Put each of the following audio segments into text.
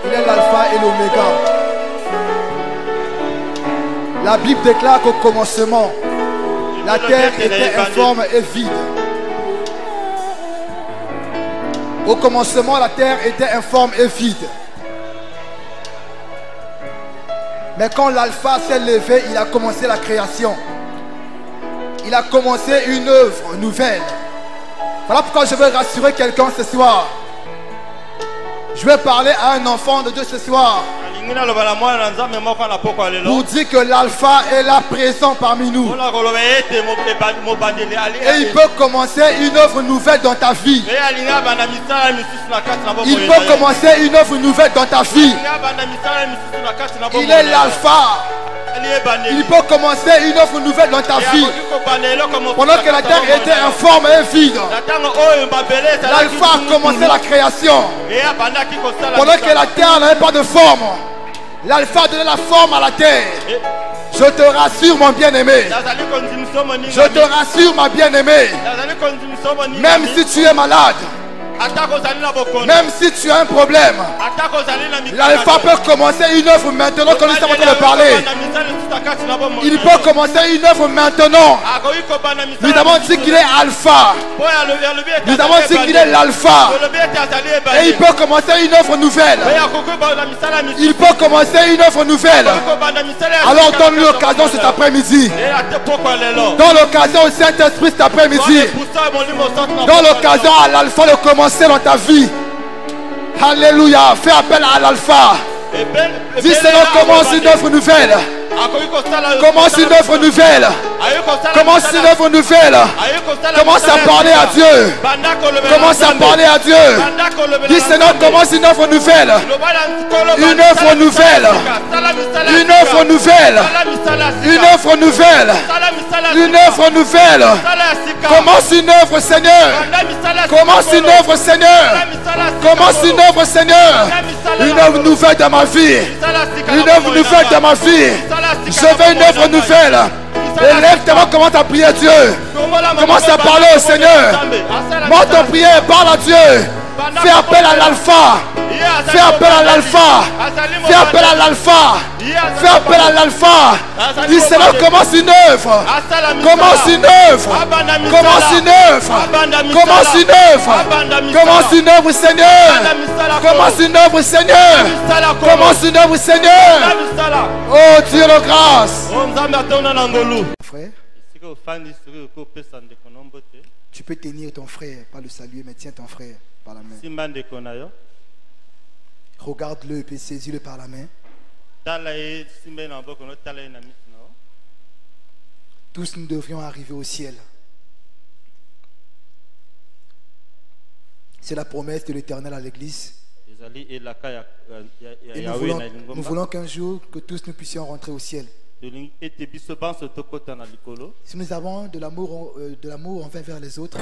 Il est l'alpha et l'oméga. La Bible déclare qu'au commencement, la terre était informe et vide. Au commencement, la terre était informe et vide. Mais quand l'alpha s'est levé, il a commencé la création. Il a commencé une œuvre nouvelle. Voilà pourquoi je veux rassurer quelqu'un ce soir. Je vais parler à un enfant de Dieu ce soir. Pour dire que l'alpha est là présent parmi nous. Et il peut commencer une œuvre nouvelle dans ta vie. Il peut commencer une œuvre nouvelle dans ta vie. Il est l'alpha. Il peut commencer une œuvre nouvelle dans ta vie. Pendant que la terre était informe et vide, l'alpha a commencé la création. Pendant que la terre n'avait pas de forme, l'alpha a donné la forme à la terre. Je te rassure, mon bien-aimé. Je te rassure, ma bien-aimée. Même si tu es malade, même si tu as un problème, l'alpha peut commencer une œuvre maintenant quand nous sommes en train de parler. Il peut commencer une œuvre maintenant. Nous avons dit qu'il est alpha. Nous avons dit qu'il est l'alpha. Et il peut commencer une œuvre nouvelle. Il peut commencer une œuvre nouvelle. Alors donne l'occasion cet après-midi. Donne l'occasion au Saint-Esprit cet après-midi. Donne l'occasion à l'alpha de commencer dans ta vie. Alléluia. Fais appel à l'alpha. Dis Seigneur, commence une œuvre nouvelle. Commence une œuvre nouvelle. Commence une œuvre nouvelle. Commence à parler à Dieu. Commence à parler à Dieu. Dis Seigneur, commence une œuvre nouvelle. Une œuvre nouvelle. Une œuvre nouvelle. Une œuvre nouvelle. Une œuvre nouvelle. Commence une œuvre, Seigneur. Commence une œuvre, Seigneur. Commence une œuvre, Seigneur. Une œuvre nouvelle dans ma vie. Une œuvre nouvelle dans ma vie. Je veux une œuvre nouvelle. Élève-toi, commence à prier Dieu. Commence à parler au Seigneur. Monte en prière, parle à Dieu. Fais appel à l'alpha. Fais appel à l'alpha. Fais appel à l'alpha. Fais appel à l'alpha. Dis Seigneur, commence une œuvre. Commence une œuvre. Commence une œuvre. Commence une œuvre. Commence une œuvre, Seigneur. Commence une œuvre, Seigneur. Commence une œuvre, Seigneur. Oh Dieu de grâce. Frère, tu peux tenir ton frère, pas le saluer, mais tiens ton frère par la main. Regarde-le et puis saisis-le par la main. Tous nous devrions arriver au ciel. C'est la promesse de l'Éternel à l'Église. Et nous voulons qu'un jour que tous nous puissions rentrer au ciel. Si nous avons de l'amour envers vers les autres,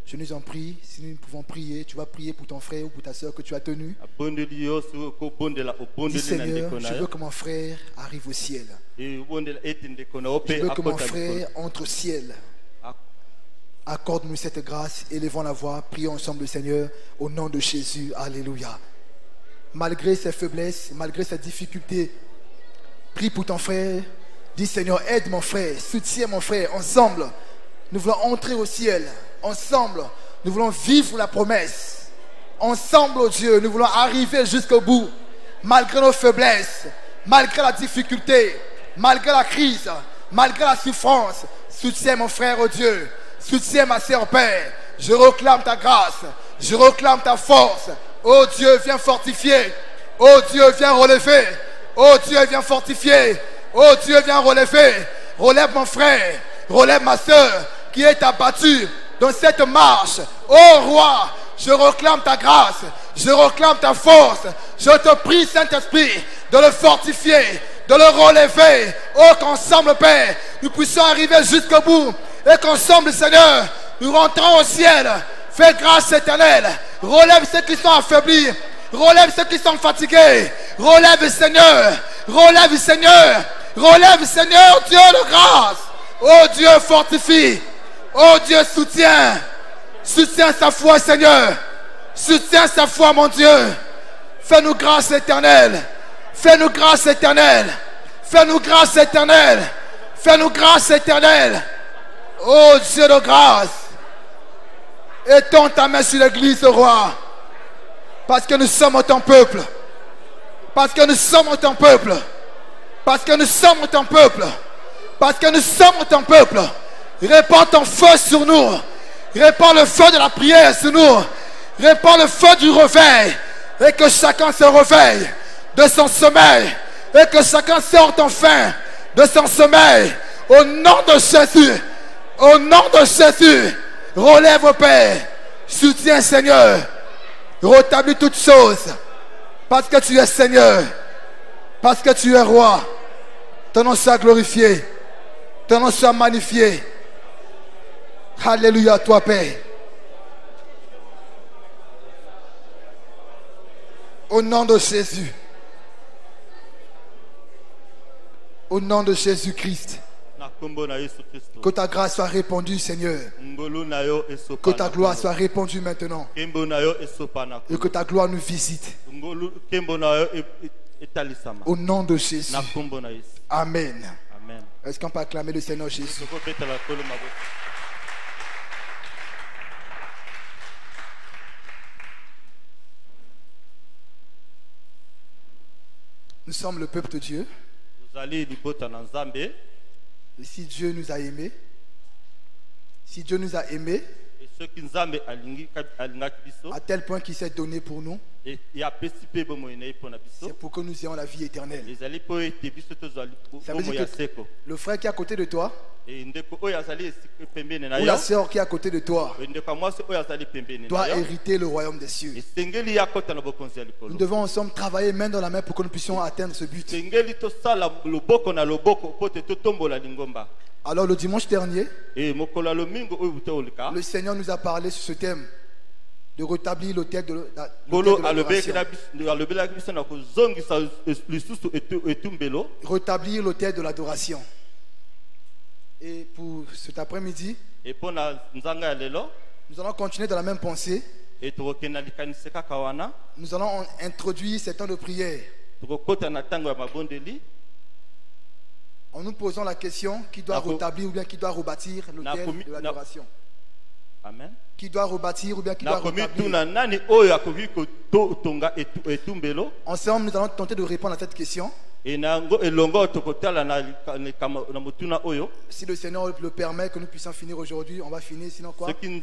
je nous en prie, si nous pouvons prier, tu vas prier pour ton frère ou pour ta soeur que tu as tenu. Dis Seigneur, je veux que mon frère arrive au ciel. Je veux que mon frère entre au ciel. Accorde-nous cette grâce, élevons la voix, prions ensemble le Seigneur au nom de Jésus. Alléluia. Malgré ses faiblesses, malgré ses difficultés, prie pour ton frère. Dis Seigneur, aide mon frère, soutiens mon frère. Ensemble, nous voulons entrer au ciel. Ensemble, nous voulons vivre la promesse. Ensemble, oh Dieu, nous voulons arriver jusqu'au bout. Malgré nos faiblesses, malgré la difficulté, malgré la crise, malgré la souffrance, soutiens mon frère, oh Dieu. Soutiens ma sœur, Père. Je réclame ta grâce. Je réclame ta force. Oh Dieu, viens fortifier. Oh Dieu, viens relever. Oh Dieu, viens fortifier. Oh Dieu, viens relever. Relève mon frère. Relève ma sœur qui est abattue dans cette marche. Oh Roi, je réclame ta grâce. Je réclame ta force. Je te prie, Saint-Esprit, de le fortifier, de le relever. Oh, qu'ensemble, Père, nous puissions arriver jusqu'au bout. Et qu'ensemble, Seigneur, nous rentrons au ciel. Fais grâce éternelle. Relève ceux qui sont affaiblis. Relève ceux qui sont fatigués. Relève, Seigneur. Relève, Seigneur. Relève, Seigneur, Dieu de grâce. Oh Dieu, fortifie. Oh Dieu, soutiens. Soutiens sa foi, Seigneur. Soutiens sa foi, mon Dieu. Fais-nous grâce éternelle. Fais-nous grâce éternelle. Fais-nous grâce éternelle. Fais-nous grâce éternelle. Oh Dieu de grâce. Étends ta main sur l'église, roi. Parce que nous sommes ton peuple. Parce que nous sommes ton peuple. Parce que nous sommes ton peuple. Parce que nous sommes ton peuple. Répands ton feu sur nous. Répands le feu de la prière sur nous. Répands le feu du réveil. Et que chacun se réveille de son sommeil. Et que chacun sorte enfin de son sommeil. Au nom de Jésus. Au nom de Jésus. Relève, Père. Soutiens, Seigneur. Rétablis toutes choses. Parce que tu es Seigneur. Parce que tu es roi. Ton nom soit glorifié. Ton nom soit magnifié. Alléluia, toi, Père. Au nom de Jésus. Au nom de Jésus-Christ. Que ta grâce soit répandue, Seigneur. Que ta gloire soit répandue maintenant. Et que ta gloire nous visite. Au nom de Jésus. Amen. Est-ce qu'on peut acclamer le Seigneur Jésus? Nous sommes le peuple de Dieu. Et si Dieu nous a aimés, à tel point qu'il s'est donné pour nous, c'est pour que nous ayons la vie éternelle. Ça veut dire que le frère qui est à côté de toi, ou la sœur qui est à côté de toi, doit hériter le royaume des cieux. Nous devons ensemble travailler main dans la main pour que nous puissions atteindre ce but. Alors le dimanche dernier, le Seigneur nous a parlé sur ce thème de rétablir l'autel de l'adoration. Rétablir l'autel de l'adoration. Et pour cet après-midi, nous allons continuer dans la même pensée. Nous allons introduire ces temps de prière en nous posant la question qui doit rétablir ou bien qui doit rebâtir l'autel de l'adoration. Amen. Qui doit rebâtir ou bien qui doit rétablir. Ensemble, nous allons tenter de répondre à cette question. Si le Seigneur le permet que nous puissions finir aujourd'hui, on va finir, sinon quoi? Il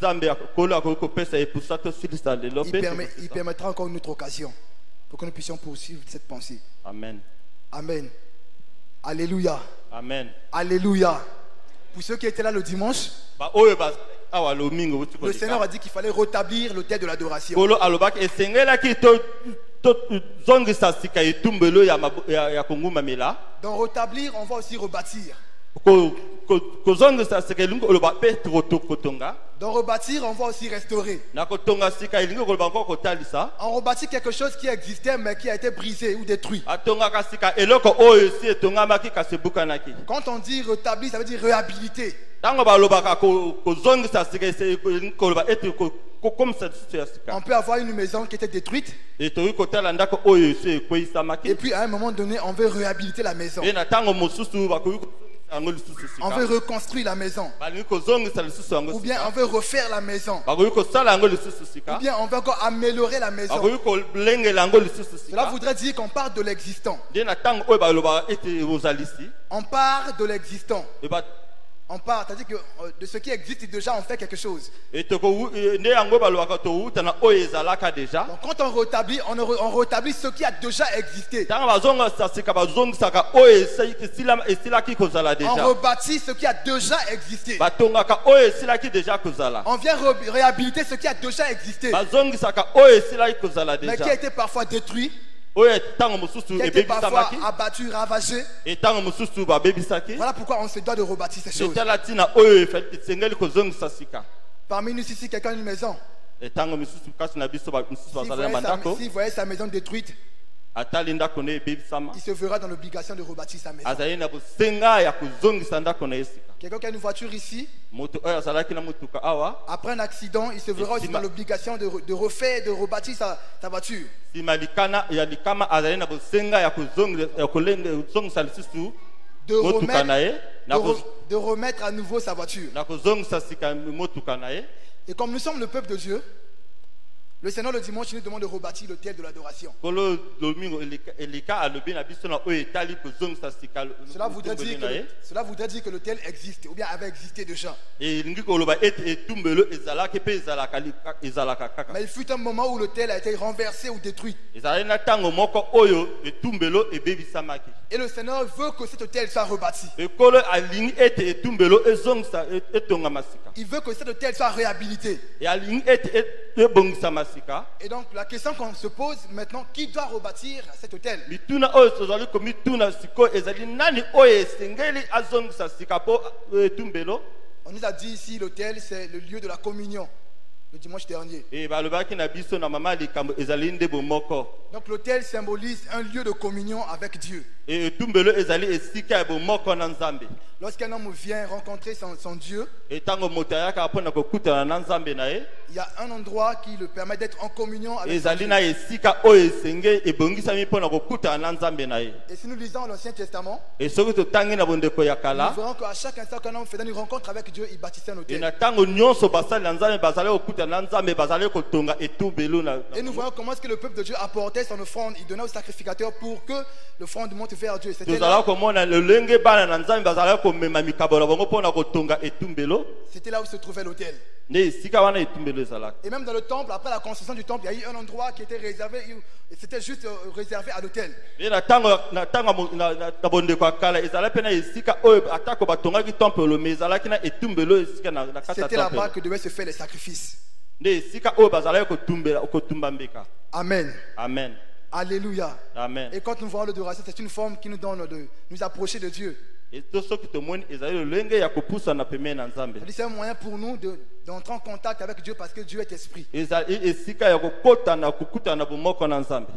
permettra encore une autre occasion pour que nous puissions poursuivre cette pensée. Amen. Amen. Alléluia. Amen. Alléluia. Pour ceux qui étaient là le dimanche, le Seigneur a dit qu'il fallait rétablir l'autel de l'adoration. Dans rétablir, on va aussi rebâtir. Dans rebâtir, on va aussi restaurer. On rebâtit quelque chose qui existait mais qui a été brisé ou détruit. Quand on dit rétablir, ça veut dire réhabiliter. On peut avoir une maison qui était détruite. Et puis à un moment donné, on veut réhabiliter la maison. On veut reconstruire la maison. Ou bien on veut refaire la maison. Ou bien on veut encore améliorer la maison. Cela voudrait dire qu'on part de l'existant. On part de l'existant. On part, c'est-à-dire que de ce qui existe déjà, on fait quelque chose. Donc quand on rétablit, on rétablit ce qui a déjà existé. On rebâtit ce qui a déjà existé. On vient réhabiliter ce qui a déjà existé, mais qui a été parfois détruit, qui a été parfois abattu, ravagé. Voilà pourquoi on se doit de rebâtir ces choses. Parmi nous ici, quelqu'un a une maison. Si vous voyez sa maison détruite, il se verra dans l'obligation de rebâtir sa maison. Quelqu'un qui a une voiture ici, après un accident, il se verra aussi dans l'obligation de refaire, de rebâtir sa voiture. De remettre à nouveau sa voiture. Et comme nous sommes le peuple de Dieu, le Seigneur le dimanche nous demande de rebâtir l'autel de l'adoration. Cela voudrait dire que l'autel existe ou bien avait existé déjà. Mais il fut un moment où l'autel a été renversé ou détruit. Et le Seigneur veut que cet autel soit rebâti. Il veut que cet autel soit réhabilité. Et donc la question qu'on se pose maintenant, qui doit rebâtir cet autel? On nous a dit ici l'autel c'est le lieu de la communion le dimanche dernier. Donc l'autel symbolise un lieu de communion avec Dieu. Lorsqu'un homme vient rencontrer son Dieu, il y a un endroit qui le permet d'être en communion avec Dieu. Et si nous lisons l'Ancien Testament, nous verrons qu'à chaque instant qu'un homme faisait une rencontre avec Dieu, il bâtissait un autel. Et nous voyons comment est-ce que le peuple de Dieu apportait son offrande, il donnait au sacrificateur pour que l'offrande monte vers Dieu. C'était là où se trouvait l'autel. Et même dans le temple, après la construction du temple, il y a eu un endroit qui était réservé, c'était juste réservé à l'autel. C'était là-bas que devaient se faire les sacrifices. Amen. Amen. Alléluia. Amen. Et quand nous voyons l'adoration, c'est une forme qui nous donne de nous approcher de Dieu. C'est un moyen pour nous d'entrer en contact avec Dieu parce que Dieu est esprit.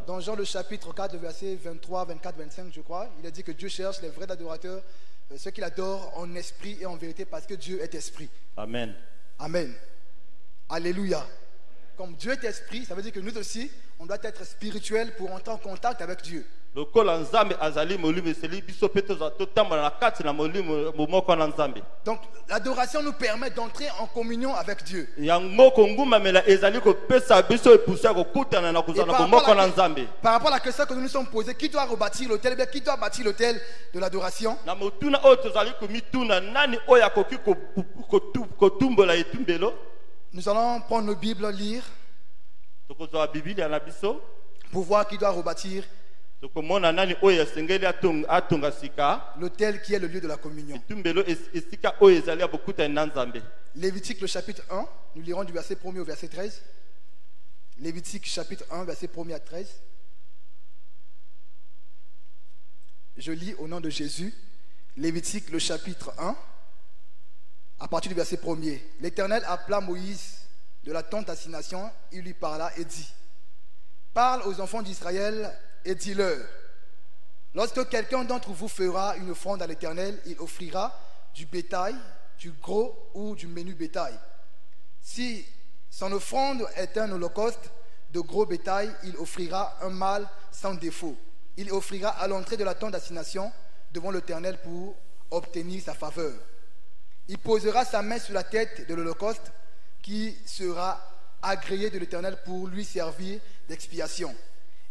Dans Jean le chapitre 4, le verset 23, 24, 25, je crois, il a dit que Dieu cherche les vrais adorateurs, ceux qui l'adorent en esprit et en vérité parce que Dieu est esprit. Amen. Amen. Alléluia. Comme Dieu est esprit, ça veut dire que nous aussi, on doit être spirituel pour entrer en contact avec Dieu. Donc l'adoration nous permet d'entrer en communion avec Dieu. Par rapport à la question que nous nous sommes posés, qui doit rebâtir l'autel? Qui doit bâtir l'autel de l'adoration? Nous allons prendre nos Bibles, lire pour voir qui doit rebâtir l'autel qui est le lieu de la communion. Lévitique le chapitre 1, nous lirons du verset 1er au verset 13. Lévitique chapitre 1, verset 1er à 13. Je lis au nom de Jésus. Lévitique le chapitre 1, à partir du verset 1er. L'Éternel appela Moïse de la tente d'assignation, il lui parla et dit: parle aux enfants d'Israël et dis-leur, lorsque quelqu'un d'entre vous fera une offrande à l'Éternel, il offrira du bétail, du gros ou du menu bétail. Si son offrande est un holocauste de gros bétail, il offrira un mâle sans défaut. Il offrira à l'entrée de la tente d'assignation devant l'Éternel pour obtenir sa faveur. Il posera sa main sur la tête de l'holocauste qui sera agréé de l'Éternel pour lui servir d'expiation.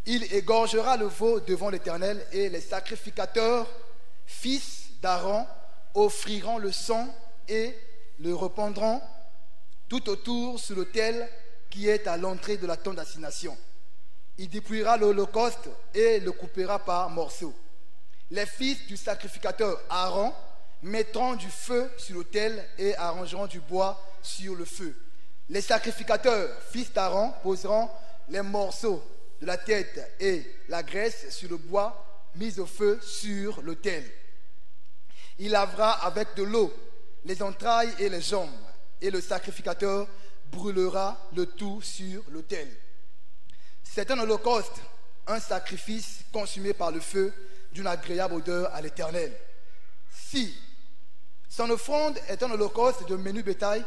Il égorgera le veau devant l'Éternel et les sacrificateurs, fils d'Aaron, offriront le sang et le répandront tout autour sur l'autel qui est à l'entrée de la tente d'assignation. Il dépouillera l'holocauste et le coupera par morceaux. Les fils du sacrificateur Aaron mettront du feu sur l'autel et arrangeront du bois sur le feu. Les sacrificateurs, fils d'Aaron, poseront les morceaux de la tête et la graisse sur le bois mis au feu sur l'autel. Il lavera avec de l'eau les entrailles et les jambes, et le sacrificateur brûlera le tout sur l'autel. C'est un holocauste un sacrifice consumé par le feu d'une agréable odeur à l'Éternel. Si son offrande est un holocauste de menu bétail,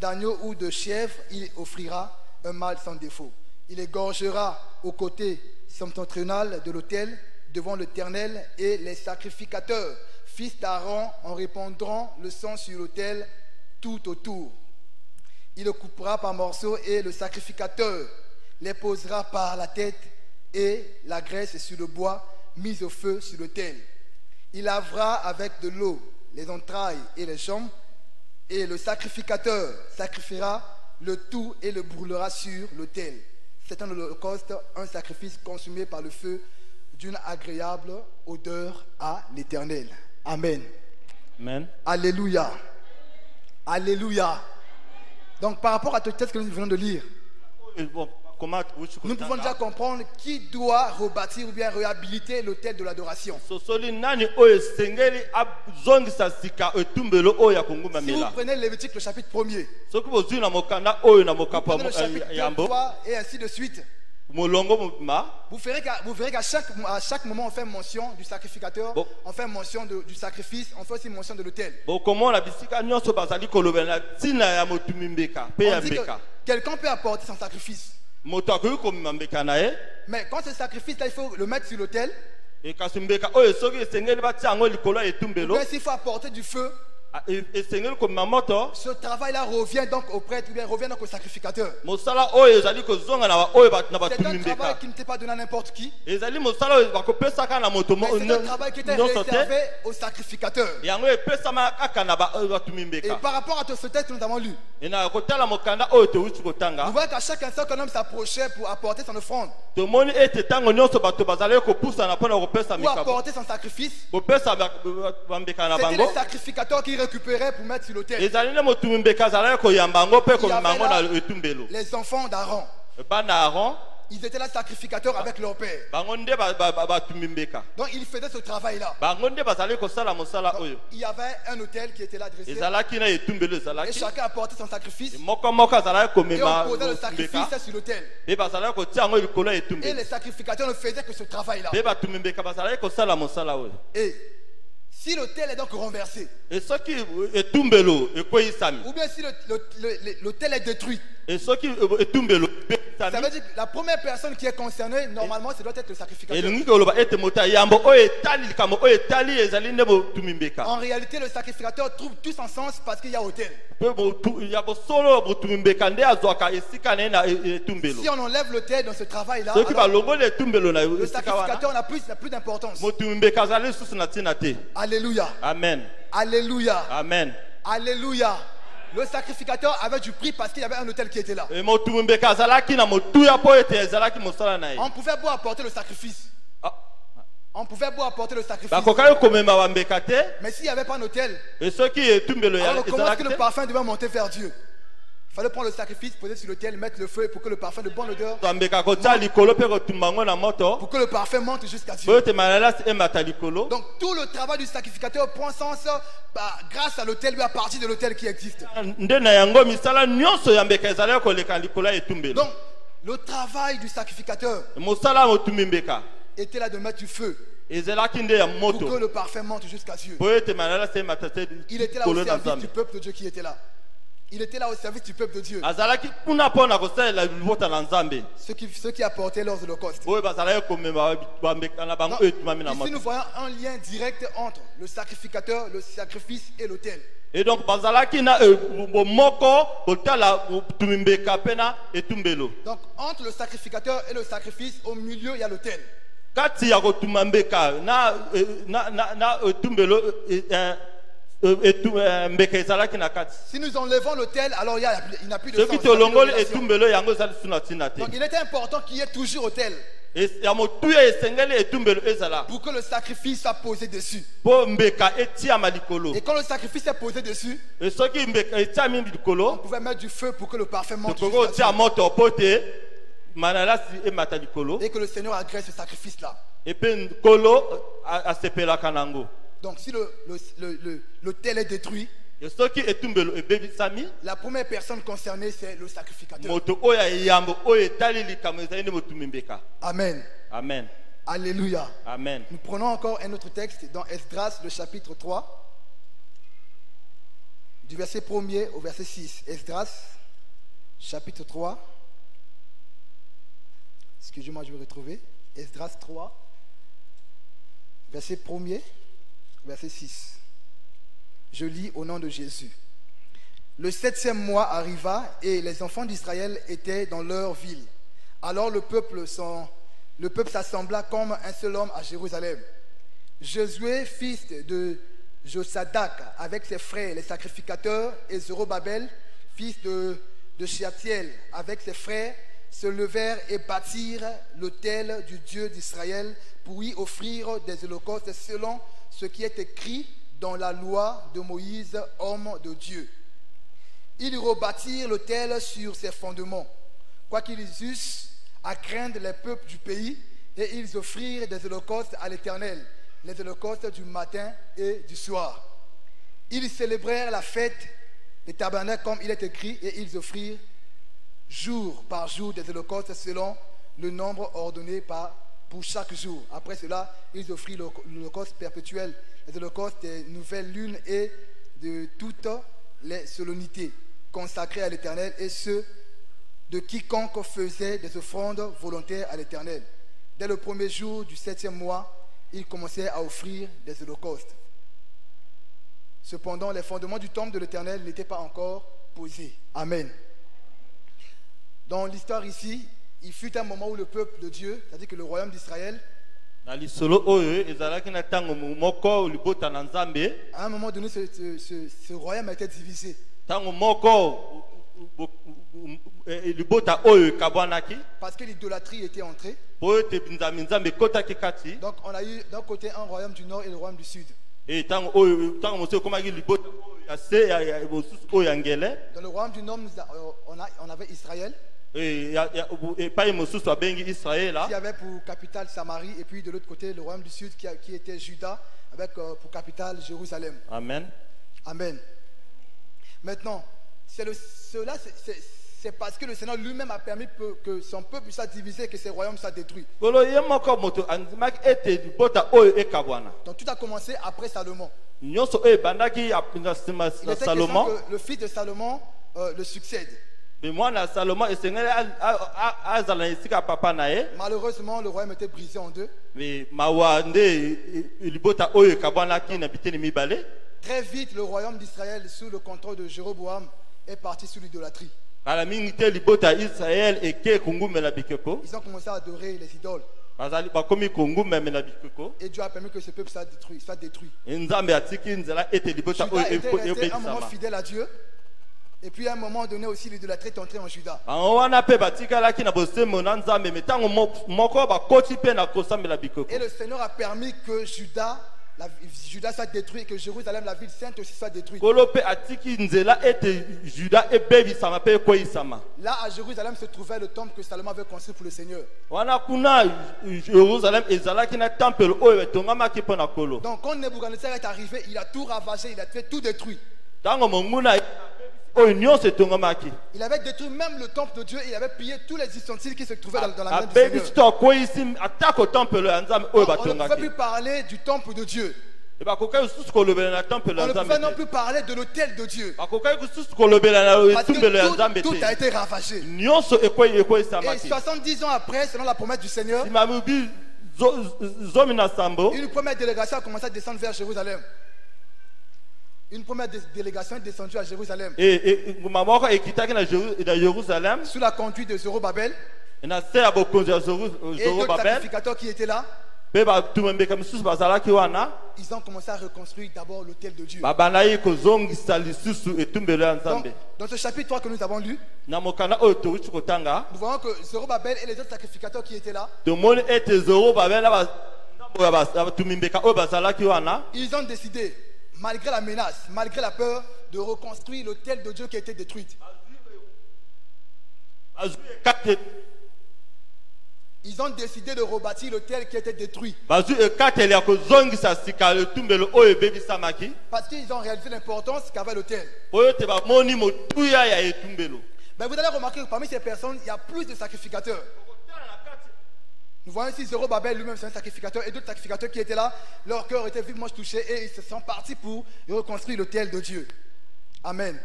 d'agneau ou de chèvre, il offrira un mâle sans défaut. Il égorgera au côté septentrional de l'autel devant l'Éternel, et les sacrificateurs, fils d'Aaron, en répandront le sang sur l'autel tout autour. Il le coupera par morceaux et le sacrificateur les posera par la tête et la graisse sur le bois mis au feu sur l'autel. Il lavera avec de l'eau les entrailles et les jambes, et le sacrificateur sacrifiera le tout et le brûlera sur l'autel. C'est un holocauste, un sacrifice consumé par le feu d'une agréable odeur à l'Éternel. Amen. Amen. Alléluia. Alléluia. Donc par rapport à ce texte que nous venons de lire, nous pouvons déjà comprendre qui doit rebâtir ou bien réhabiliter l'autel de l'adoration. Si vous prenez Lévitique le chapitre 1er, le chapitre 3 et ainsi de suite, vous verrez qu'à chaque moment on fait mention du sacrificateur, on fait mention du sacrifice, on fait aussi mention de l'autel. On dit que quelqu'un peut apporter son sacrifice. Mais quand ce sacrifice-là, il faut le mettre sur l'autel. Ou bien s'il faut apporter du feu, ce travail-là revient donc au prêtre, ou bien revient donc au sacrificateur. C'est un travail qui n'était pas donné à n'importe qui. Mais c'est un travail qui était réservé au sacrificateur. Et par rapport à ce texte que nous avons lu, vous voyez qu'à chaque instant qu'un homme s'approchait pour apporter son offrande, ou apporter son sacrifice, c'était les sacrificateurs qui récupéraient pour mettre sur l'autel. Il y avait les enfants d'Aaron. Ils étaient là sacrificateurs avec leur père. Donc ils faisaient ce travail-là. Il y avait un autel qui était là dressé. Et chacun apportait son sacrifice. Et on posait le sacrifice sur l'autel. Et les sacrificateurs ne faisaient que ce travail-là. Et si l'autel est donc renversé, ou bien si l'autel est détruit, ça veut dire que la première personne qui est concernée, normalement, ça doit être le sacrificateur. En réalité, le sacrificateur trouve tout son sens parce qu'il y a autel. Si on enlève l'autel dans ce travail-là, le sacrificateur n'a plus d'importance. Alléluia. Amen. Alléluia. Amen. Alléluia. Le sacrificateur avait du prix parce qu'il y avait un autel qui était là. On pouvait beau apporter le sacrifice. On pouvait beau apporter le sacrifice. Mais s'il n'y avait pas un autel, alors comment est-ce que le parfum devait monter vers Dieu? Il fallait prendre le sacrifice, poser sur l'autel, mettre le feu pour que le parfum de bonne odeur, pour que le parfum monte jusqu'à Dieu. Donc tout le travail du sacrificateur prend sens grâce à l'autel, à partir de l'autel qui existe. Donc le travail du sacrificateur était là de mettre du feu pour que le parfum monte jusqu'à Dieu. Il était là au service du peuple de Dieu qui était là. Il était là au service du peuple de Dieu. Ceux qui apportaient leurs holocaustes. Ici nous voyons un lien direct entre le sacrificateur, le sacrifice et l'autel. Et donc, donc entre le sacrificateur et le sacrifice, au milieu il y a l'autel. Si nous enlevons l'autel, alors il n'a plus de sens. Donc il était important qu'il y ait toujours autel pour que le sacrifice soit posé dessus. Et quand le sacrifice est posé dessus, on pouvait mettre du feu pour que le parfum monte jusqu'à Dieu. Et que le Seigneur agrée ce sacrifice-là. Donc si l'autel est détruit, La première personne concernée, c'est le sacrificateur. Amen. Amen. Alléluia. Amen. Nous prenons encore un autre texte dans Esdras, le chapitre 3, du verset 1er au verset 6. Esdras, chapitre 3. Excusez-moi, je vais retrouver. Esdras 3, verset 1er, verset 6. Je lis au nom de Jésus. Le 7e mois arriva et les enfants d'Israël étaient dans leur ville. Alors le peuple s'assembla comme un seul homme à Jérusalem. Josué, fils de Josadak, avec ses frères les sacrificateurs, et Zorobabel, fils de Shealtiel, avec ses frères, se levèrent et bâtirent l'autel du Dieu d'Israël pour y offrir des holocaustes selon ce qui est écrit dans la loi de Moïse, homme de Dieu. Ils rebâtirent l'autel sur ses fondements, quoiqu'ils eussent à craindre les peuples du pays, et ils offrirent des holocaustes à l'Éternel, les holocaustes du matin et du soir. Ils célébrèrent la fête des tabernacles comme il est écrit, et ils offrirent jour par jour des holocaustes selon le nombre ordonné pour chaque jour. Après cela, ils offrirent l'holocauste perpétuel, les holocaustes des nouvelles lunes et de toutes les solennités consacrées à l'Éternel, et ceux de quiconque faisait des offrandes volontaires à l'Éternel. Dès le premier jour du 7e mois, ils commençaient à offrir des holocaustes. Cependant, les fondements du temple de l'Éternel n'étaient pas encore posés. Amen. Dans l'histoire ici, il fut un moment où le peuple de Dieu, c'est-à-dire que le royaume d'Israël, à un moment donné, ce royaume a été divisé. Parce que l'idolâtrie était entrée. Donc on a eu d'un côté un royaume du nord et le royaume du sud. Dans le royaume du nord, on avait Israël. Il y avait pour capitale Samarie, et puis de l'autre côté le royaume du sud qui était Juda, avec pour capitale Jérusalem. Amen. Amen. Maintenant, c'est parce que le Seigneur lui-même a permis que son peuple soit divisé, que ses royaumes soient détruits. Donc tout a commencé après Salomon. Il était question que le fils de Salomon le succède. Malheureusement, le royaume était brisé en deux. Très vite, le royaume d'Israël, sous le contrôle de Jéroboam, est parti sous l'idolâtrie. Ils ont commencé à adorer les idoles. Et Dieu a permis que ce peuple soit détruit. Juda était un moment fidèle à Dieu. Et puis à un moment donné aussi, l'idolâtrie est entrée en Juda. Et le Seigneur a permis que Juda soit détruit et que Jérusalem, la ville sainte aussi, soit détruite. Là à Jérusalem se trouvait le temple que Salomon avait construit pour le Seigneur. Donc quand Nebuchadnezzar est arrivé, il a tout ravagé, il a tout détruit. Il avait détruit même le temple de Dieu et il avait pillé tous les ustensiles qui se trouvaient dans la main du Seigneur. On ne pouvait plus parler du temple de Dieu. On ne pouvait non plus parler de l'autel de Dieu. Parce que tout a été ravagé. Et 70 ans après, selon la promesse du Seigneur, une première délégation a commencé à descendre vers Jérusalem. Une première délégation est descendue à Jérusalem. Sous la conduite de Zorobabel. Et d'autres sacrificateurs qui étaient là. Ils ont commencé à reconstruire d'abord l'autel de Dieu. Donc, dans ce chapitre 3 que nous avons lu, nous voyons que Zorobabel et les autres sacrificateurs qui étaient là, ils ont décidé, malgré la menace, malgré la peur, de reconstruire l'autel de Dieu qui a été détruit. Ils ont décidé de rebâtir l'autel qui était détruit. Parce qu'ils ont réalisé l'importance qu'avait l'autel. Mais vous allez remarquer que parmi ces personnes, il y a plus de sacrificateurs. Nous voyons ici Zorobabel lui-même, c'est un sacrificateur, et d'autres sacrificateurs qui étaient là, leur cœur était vivement touché et ils se sont partis pour reconstruire l'autel de Dieu. Amen.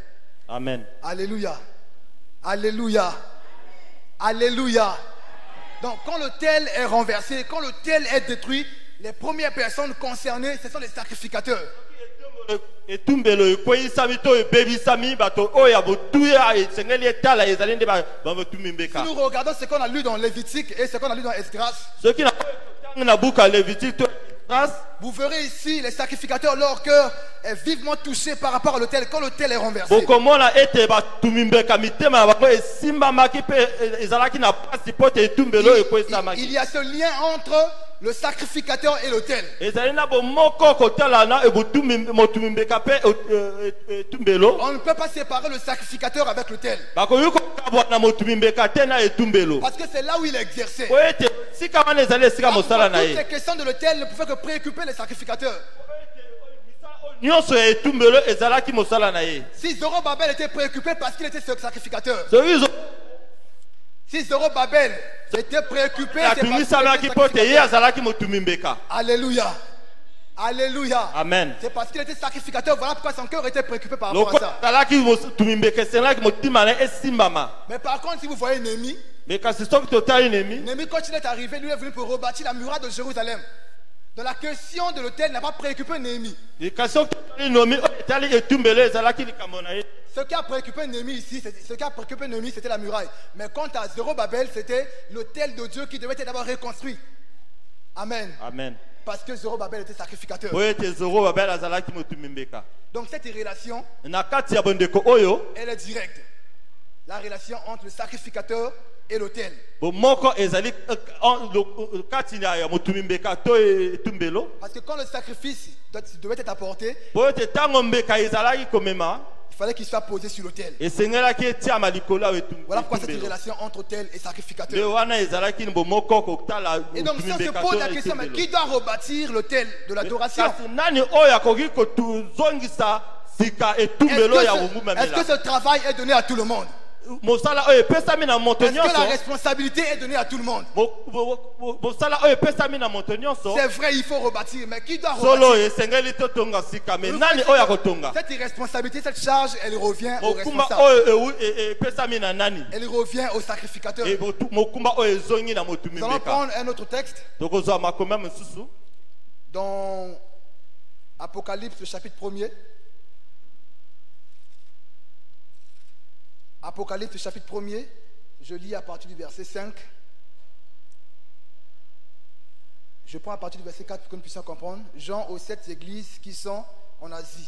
Amen. Alléluia. Alléluia. Alléluia. Donc quand l'autel est renversé, quand l'autel est détruit, les premières personnes concernées, ce sont les sacrificateurs. Si nous regardons ce qu'on a lu dans Lévitique et ce qu'on a lu dans Esdras, vous verrez ici les sacrificateurs, leur cœur est vivement touché par rapport à l'autel quand l'autel est renversé. Il y a ce lien entre le sacrificateur et l'autel. On ne peut pas séparer le sacrificateur avec l'autel. Parce que c'est là où il exerçait. Toutes les questions de l'autel ne pouvaient que préoccuper les sacrificateurs. Si Zorobabel était préoccupé parce qu'il était sacrificateur, si Zorobabel était préoccupé, alléluia. Alléluia. Amen. C'est parce qu'il était sacrificateur, voilà pourquoi son cœur était préoccupé par rapport à ça. Mais par contre, si vous voyez Néhémie, Néhémie, quand il est arrivé, lui est venu pour rebâtir la muraille de Jérusalem. Donc la question de l'autel n'a pas préoccupé Néhémie. Ce qui a préoccupé Néhémie ici, c'était la muraille. Mais quant à Zorobabel, c'était l'autel de Dieu qui devait être d'abord reconstruit. Amen. Amen. Parce que Zorobabel était sacrificateur. Donc cette relation, elle est directe. La relation entre le sacrificateur et l'autel. Parce que quand le sacrifice devait être apporté, il fallait qu'il soit posé sur l'autel. Voilà pourquoi cette relation entre autel et sacrificateur. Et donc si on se pose la question, mais qui doit rebâtir l'autel de l'adoration? Est-ce que ce travail est donné à tout le monde? Est-ce que la responsabilité est donnée à tout le monde? C'est vrai, il faut rebâtir, mais qui doit rebâtir? Cette irresponsabilité, cette charge, elle revient au responsable. Elle revient au sacrificateur. Nous allons prendre un autre texte dans Apocalypse, le chapitre 1er. Apocalypse chapitre 1er, je lis à partir du verset 5. Je prends à partir du verset 4 pour que nous puissions comprendre. Jean aux 7 églises qui sont en Asie.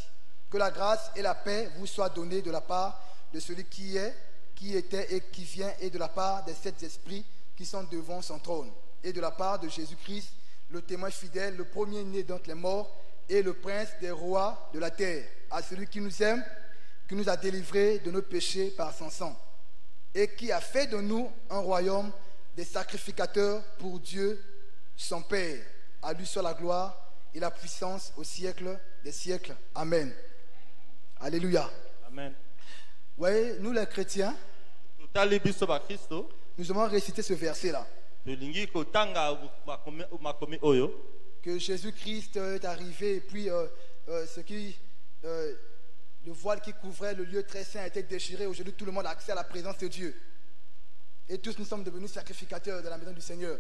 Que la grâce et la paix vous soient données de la part de celui qui est, qui était et qui vient, et de la part des 7 esprits qui sont devant son trône, et de la part de Jésus-Christ, le témoin fidèle, le premier-né d'entre les morts, et le prince des rois de la terre, à celui qui nous aime, qui nous a délivrés de nos péchés par son sang, et qui a fait de nous un royaume des sacrificateurs pour Dieu son Père. À lui soit la gloire et la puissance au siècle des siècles. Amen. Alléluia. Amen. Vous voyez, nous les chrétiens, nous avons récité ce verset-là. Que Jésus-Christ est arrivé et puis le voile qui couvrait le lieu très saint a été déchiré. Aujourd'hui, tout le monde a accès à la présence de Dieu. Et tous nous sommes devenus sacrificateurs de la maison du Seigneur.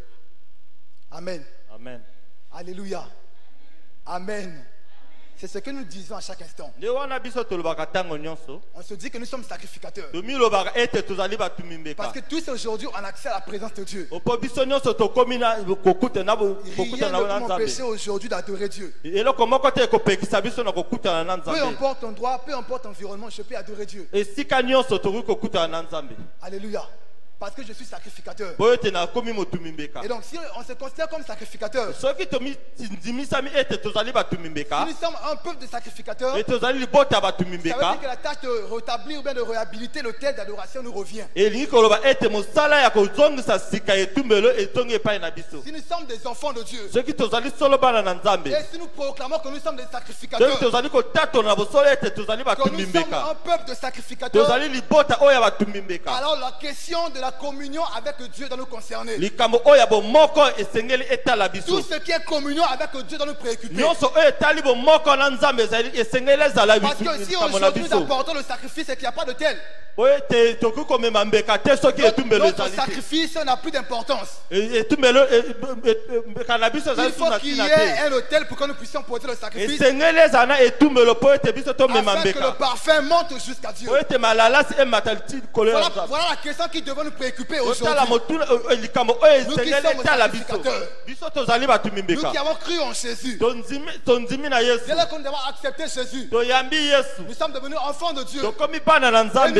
Amen. Amen. Alléluia. Amen. C'est ce que nous disons à chaque instant. On se dit que nous sommes sacrificateurs. Parce que tous aujourd'hui ont accès à la présence de Dieu. Rien ne peut m'empêcher aujourd'hui d'adorer Dieu. Peu importe ton droit, peu importe ton environnement, je peux adorer Dieu. Alléluia. Parce que je suis sacrificateur. po ete nakomi motu mimbeka. Et donc si on se considère comme sacrificateur, Soki tomimisami ete tozali batu mimbeka. si nous sommes un peuple de sacrificateurs, Et tozali libota batu ça veut mimbeka. dire que la tâche de rétablir ou bien de réhabiliter l'autel d'adoration nous revient. Elingi koloba ete mosala ya kozongisa sika etumbelo etongi epai na biso. Si nous sommes des enfants de Dieu, Soki tozali solo bana na Nzambe. et si nous proclamons que nous sommes des Soki sacrificateurs, tozali kotatona bosolo ete tozali que batu nous sommes mimbeka. un peuple de sacrificateurs, Tozali libota oyo ya batu mimbeka. alors la question de la communion avec Dieu doit nous concerner. Likambo oyo ya bomoko esengeli etala biso. Tout ce qui est communion avec Dieu doit nous préoccuper. Nyonso oyo etali bomoko na Nzambe ezali esengeli ezala Parce que si likambo na aujourd'hui nous biso. apportons le sacrifice et qu'il n'y a pas de tel, Oyo ete tokoki komema mbeka te soki etumbelo notre ezali te. sacrifice n'a plus d'importance. Etumbelo mbeka na biso Il ezali faut suna qu'il y tina ait te. un autel pour que nous puissions poser le sacrifice, Esengeli ezala na etumbelo po ete biso tomema afin que le mbeka. parfum monte jusqu'à Dieu. Po ete malalasi emata liti kolo ya Voilà, Nzambe. voilà la question qui devrait nous préoccuper Otala aujourd'hui. motuna likambo oyo Nous qui esengeli sommes etala biso. sacrificateurs. Biso tozali batu Nous mimbeka. qui avons cru en Jésus, Tondimi na Yesu. dès lors que nous avons accepté Jésus, Toyambi Yesu. nous sommes devenus enfants de Dieu. Tokomi bana na Et Nzambe.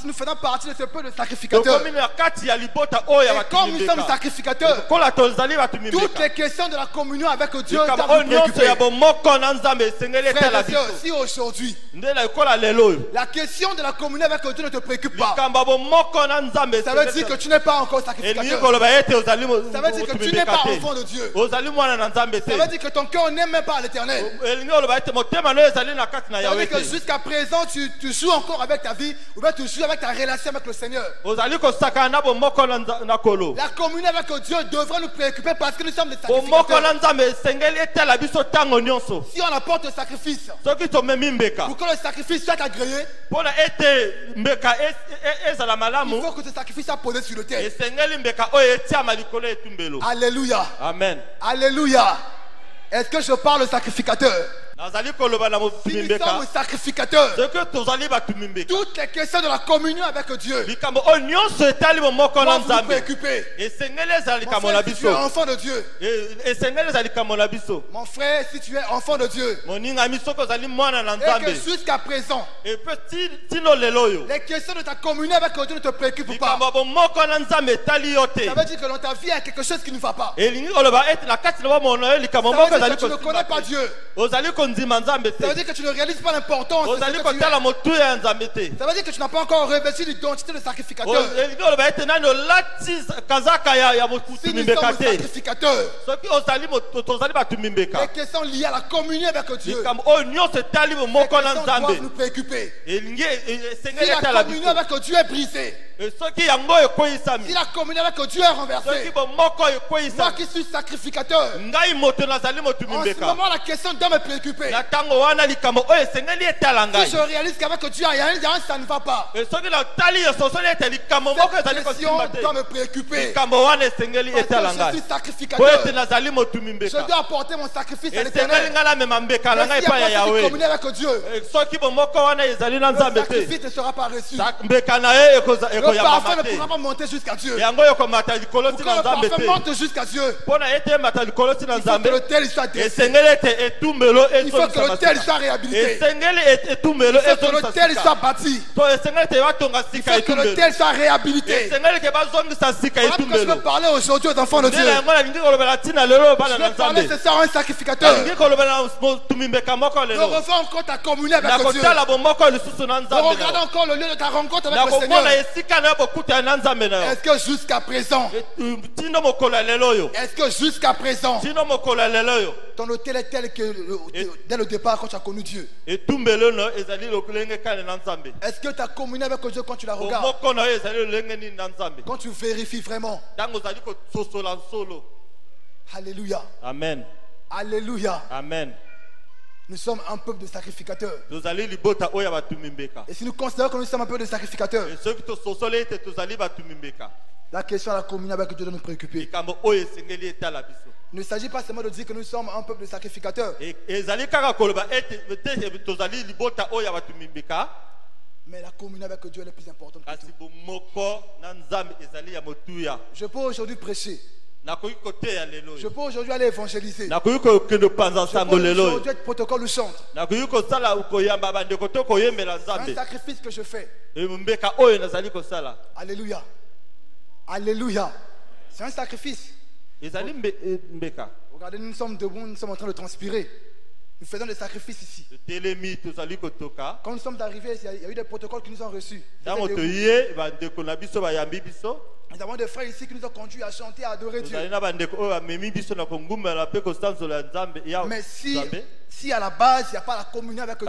nous faisons partie de ce peuple de sacrificateurs. Tokomi na kati ya libota oyo ya Et batu comme nous sommes mimbeka. sacrificateurs, Kola tozali batu toutes mimbeka. les questions de la communion avec Dieu Likambo doivent oyo nous nyonso ya préoccuper. bomoko na Nzambe esengeli Frères etala et sœurs, biso. si aujourd'hui, Nde na kola lelo oyo. la question de la communion avec Dieu ne te préoccupe pas, Likambo bomoko na Nzambe ça veut dire que tu n'es pas encore elingi sacrificateur. koloba ete ozali Ça veut dire que tu n'es pas enfant de Dieu. ozali mwana na Nzambe te. Ça veut dire que ton cœur n'aime même pas l'éternel. Elingi koloba ete motema no ezali na kati na Ça veut Yahweh dire que te. jusqu'à présent, tu joues encore avec ta vie, ou bien tu joues avec ta relation avec le Seigneur. Ozali kosaka na bomoko na kolo. La communion avec Dieu devrait nous préoccuper parce que nous sommes des Bomoko sacrificateurs. na Nzambe esengeli etala biso tango nyonso. Si on apporte le sacrifice, Soki tomemi mbeka. pour que le sacrifice soit agréé, Pona ete mbeka ezala il malamu. faut que ce sacrifice soit posé sur le terre. Esengeli mbeka oyo etiama likolo etumbelo. Alléluia. Amen. Alléluia. Est-ce que je parle au sacrificateur? Nazali koloba na Si nous sommes mbeka. sacrificateurs, Ce que tozali batu mbeka. toutes les questions de la communion avec Dieu Likambo oyo nyonso etali bomoko na doivent nous Nzambe. préoccuper. Esengeli ezala Mon likambo na frère, si tu es biso. enfant de Dieu, Esengeli ezala likambo na biso. mon frère, si tu es enfant de Dieu, Moninga mi soko ozali mwana na et que Nzambe. jusqu'à présent, Et puis tino lelo oyo. les questions de ta communion avec Dieu ne te préoccupent pas. Likambo bomoko na Nzambe etali yo te. Ça veut dire que dans ta vie, il y a quelque chose qui ne va pas. Elingi koloba ete na kati na bomona yo likambo Ça moko veut dire ezali que tu ne connais pas Dieu. ozali kondima Nzambe Ça veut te. dire que tu ne réalises pas l'importance de ce Ozali que tu es. kotala motu ya Nzambe te. Ça veut dire que tu n'as pas encore revêtu l'identité de sacrificateur. Elingi koloba ete nani olati kazaka ya motu Si nous mimbeka sommes te. sacrificateurs, Soki ozali tozali batu mimbeka. les questions liées à la communion avec Dieu, Likambo oyo nyonso etali ces bomoko na questions doivent Nzambe. nous préoccuper. Elingi Si esengeli la etala communion biso. avec Dieu est brisée, Soki yango ekoyisami. si la communion avec Dieu est Soki renversée, bomoko moi ekoyisami. qui suis sacrificateur, Ngai moto nazali motu en ce mimbeka. moment la question doit me préoccuper. Na tango wana likambo oyo esengeli etala Si ngai. je réalise qu'avec Dieu, il y a un, ça ne va pas. Soki natali esosoli ete likambo moko ezali Cette question kosimba te. doit me préoccuper. Likambo wana esengeli Parce etala que je ngai. suis Po sacrificateur. ete nazali motu Je mimbeka. dois apporter mon sacrifice à Esengeli l'éternel. ngai namema mbeka na Mais ngai s'il n'y epai a ya pas cette Yahweh. communion avec Dieu, Soki bomoko wana ezali na le Nzambe te. sacrifice ne sera pas reçu. Mbeka na ye Le parfum ekoyambama ne te. pourra pas monter jusqu'à Dieu. Yango ekomata likolo Pour ti que na le Nzambe parfum te. monte jusqu'à Dieu, Mpona ete emata likolo ti na il faut que Nzambe. l'autel soit dressé. Esengeli ete etumbelo Il faut que ezongisa l'autel masika. soit réhabilité. Esengeli etumbelo Il faut que ezongisa l'autel sika. soit bâti. To esengeli ete batonga Il sika faut que etumbelo. l'autel soit réhabilité. Esengeli ete bazongisa sika Voilà pourquoi je etumbelo. veux parler aujourd'hui aux enfants de Dieu. Ndela yango nalingi kolobela ntina lelo bana Je na veux parler Nzambe. ce soir à un sacrificateur. Nalingi kolobela motu mimbeka moko Ne lelo. revois encore ta communion avec Dieu. Nakotala bomoko lisusu na Ne Nzambe regarde na yo. encore le lieu de ta rencontre avec le Nakomona Seigneur. esika na yo bokuta na Nzambe na yo. Est-ce que jusqu'à présent, Tino mokolo ya lelo oyo. est-ce que jusqu'à présent, Tino mokolo ya lelo oyo. ton hôtel est tel que dès le départ quand tu as connu Dieu? Etumbelo no ezali lokulenge kane na Nzambe. Est-ce que ta communion avec Dieu quand tu la regardes, Bomoko na yo ezali lolenge nini na Nzambe. quand tu vérifies vraiment? Tango ozali kososola solo. Alléluia. Amen. Alléluia. Amen. Nous sommes un peuple de sacrificateurs. Tozali libota oyo ya batu mimbeka. Et si nous considérons que nous sommes un peuple de sacrificateurs, Et ceux qui tososoli ete tozali batu mimbeka. la question de la communion avec Dieu doit nous préoccuper. Likambo oyo esengeli etala biso. Il ne s'agit pas seulement de dire que nous sommes un peuple de sacrificateurs, Ezali kaka koloba ete tozali libota oyo ya batu mimbeka. mais la communion avec Dieu est la plus importante que Kasi tout. bomoko na Nzambe ezali ya motuya. Je peux aujourd'hui prêcher. Nakoki koteya lelo Je oyo. peux aujourd'hui aller évangéliser. Nakoki kokende panza Je sango peux lelo oyo. aujourd'hui être protocole ou chantre. Nakoki kosala koyamba bandeko to koyembela C'est un Nzambe. sacrifice que je fais. Mbeka oyo nazali kosala. Alléluia. Alléluia. C'est un sacrifice. mbeka. Regardez, nous sommes debout, nous sommes en train de transpirer. Nous faisons des sacrifices ici. Quand nous sommes arrivés, il y a eu des protocoles qui nous ont reçus. Nous avons des frères ici qui nous ont conduits à chanter, à adorer Dieu. Mais si à la base, il n'y a pas la communion avec Dieu,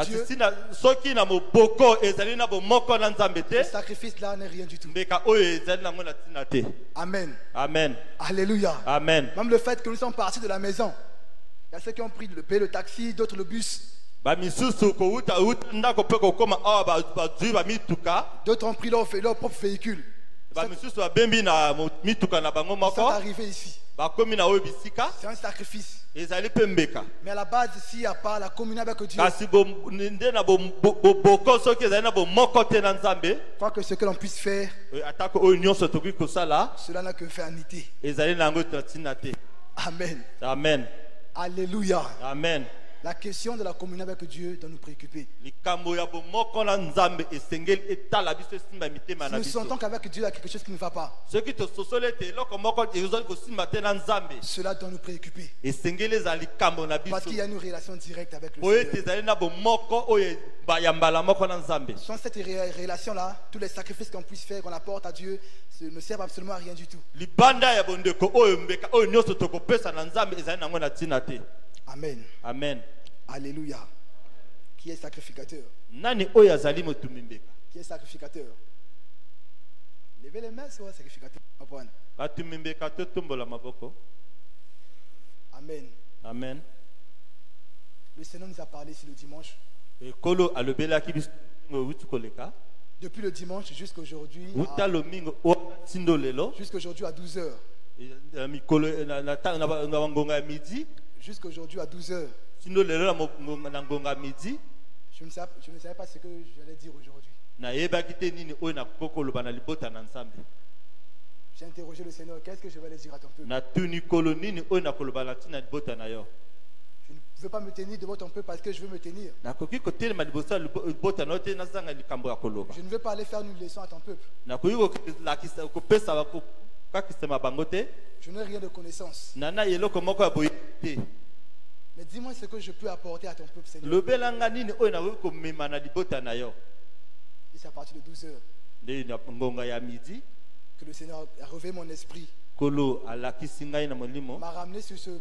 le sacrifice là n'est rien du tout. Amen. Amen. Alléluia. Amen. Même le fait que nous sommes partis de la maison. Il y a ceux qui ont pris le taxi, d'autres le bus. D'autres ont pris leur propre véhicule. Ils sont arrivés ici. C'est un sacrifice. Mais à la base, s'il n'y a pas la communion avec Dieu, je crois que ce que l'on puisse faire, cela n'a que vanité. Amen. Amen. Alléluia. Amen. La question de la communion avec Dieu doit nous préoccuper. Si nous sentons qu'avec Dieu il y a quelque chose qui ne va pas, cela doit nous préoccuper. Parce qu'il y a une relation directe avec le Seigneur. Sans cette relation-là, tous les sacrifices qu'on puisse faire, qu'on apporte à Dieu, ne servent absolument à rien du tout. Amen. Amen. Alléluia. Qui est sacrificateur? Nani Qui est sacrificateur? Levez les mains sur le sacrificateur. Amen. Amen. Le Seigneur nous a parlé ici le dimanche. Depuis le dimanche jusqu'à aujourd'hui. Jusqu'à aujourd'hui à 12h. Jusqu'à aujourd'hui à 12h. Je ne savais pas ce que j'allais dire aujourd'hui. J'ai interrogé le Seigneur, qu'est-ce que je vais aller dire à ton peuple? Je ne veux pas me tenir devant ton peuple parce que je veux me tenir. Je ne veux pas aller faire une leçon à ton peuple. Je n'ai rien de connaissance. Mais dis-moi ce que je peux apporter à ton peuple, Seigneur. Et c'est à partir de 12h que le Seigneur a réveillé mon esprit. M'a ramené sur ce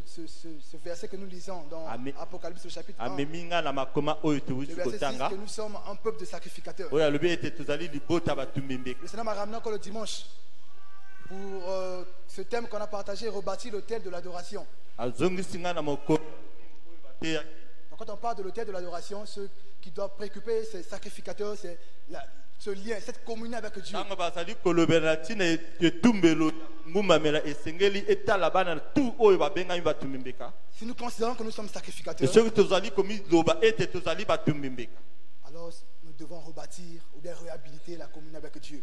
verset que nous lisons dans Apocalypse au chapitre 1. Le verset 6, que nous sommes un peuple de sacrificateurs. Le Seigneur m'a ramené encore le dimanche pour ce thème qu'on a partagé, rebâtir l'autel de l'adoration. Donc quand on parle de l'autel de l'adoration, ce qui doit préoccuper ces sacrificateurs, c'est ce lien, cette communion avec Dieu. Si nous considérons que nous sommes sacrificateurs, alors nous devons rebâtir ou bien réhabiliter la communion avec Dieu.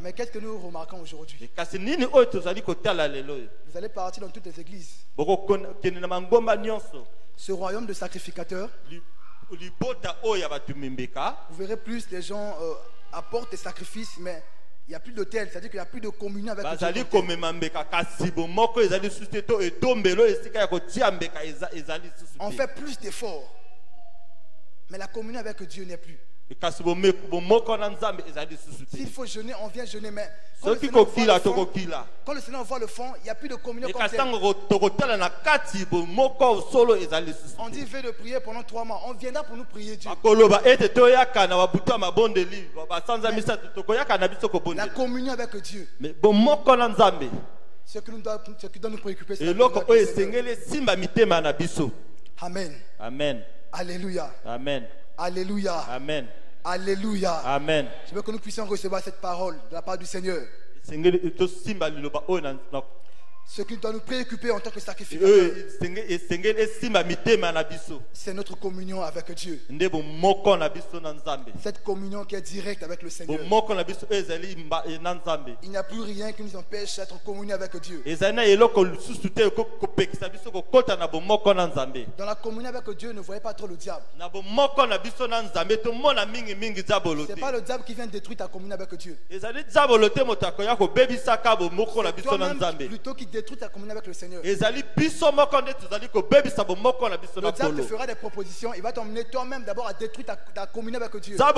Mais qu'est-ce que nous remarquons aujourd'hui? Vous allez partir dans toutes les églises. Ce royaume de sacrificateurs, vous verrez plus les gens apportent des sacrifices, mais il n'y a plus d'autel, c'est-à-dire qu'il n'y a plus de communion avec Dieu. On fait plus d'efforts, mais la communion avec Dieu n'est plus. S'il faut jeûner, on vient jeûner, mais quand le Seigneur voit le fond, il n'y a plus de communion comme telle. On dit veille de prier pendant 3 mois. On viendra pour nous prier Dieu. La communion avec Dieu. Ce qui doit nous préoccuper, c'est Amen. Amen. Alléluia. Amen. Alléluia. Amen. Alléluia. Amen. Je veux que nous puissions recevoir cette parole de la part du Seigneur. Ce qui doit nous préoccuper en tant que sacrificateur, c'est notre communion avec Dieu. Cette communion qui est directe avec le Seigneur. Il n'y a plus rien qui nous empêche d'être en communion avec Dieu. Dans la communion avec Dieu, ne voyez pas trop le diable. C'est pas le diable qui vient détruire ta communion avec Dieu. C'est toi-même plutôt qui détruit ta communion avec le Seigneur. Le diable te fera des propositions. Il va t'emmener toi-même d'abord à détruire ta communion avec Dieu. Quand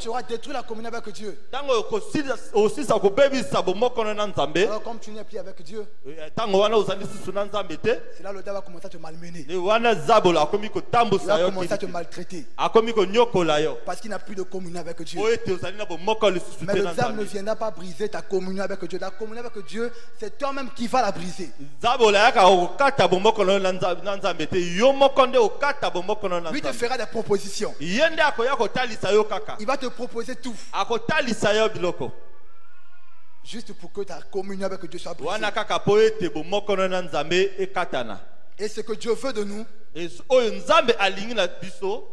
tu auras détruit la communion avec Dieu, alors comme tu n'es plus avec Dieu, c'est là le diable va commencer à te malmener. Il va commencer à te maltraiter. Parce qu'il n'a plus de communion avec Dieu. Mais le diable ne viendra pas briser ta communion avec Dieu. La communion avec Dieu, c'est toi-même qui vas la briser. Lui te fera des propositions. Il va te proposer tout. Juste pour que ta communion avec Dieu soit brisée. Et ce que Dieu veut de nous, que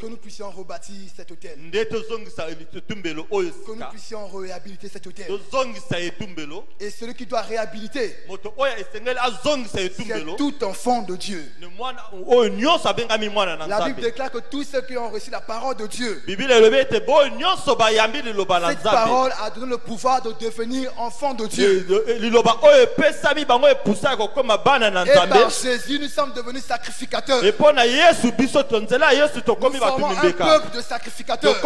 nous puissions rebâtir cet autel, que nous puissions réhabiliter cet autel. Et celui qui doit réhabiliter, c'est tout enfant de Dieu. La Bible déclare que tous ceux qui ont reçu la parole de Dieu, cette parole a donné le pouvoir de devenir enfant de Dieu. Et par Jésus, nous sommes devenus sacrificateurs. Nous formons un peuple de sacrificateurs. Et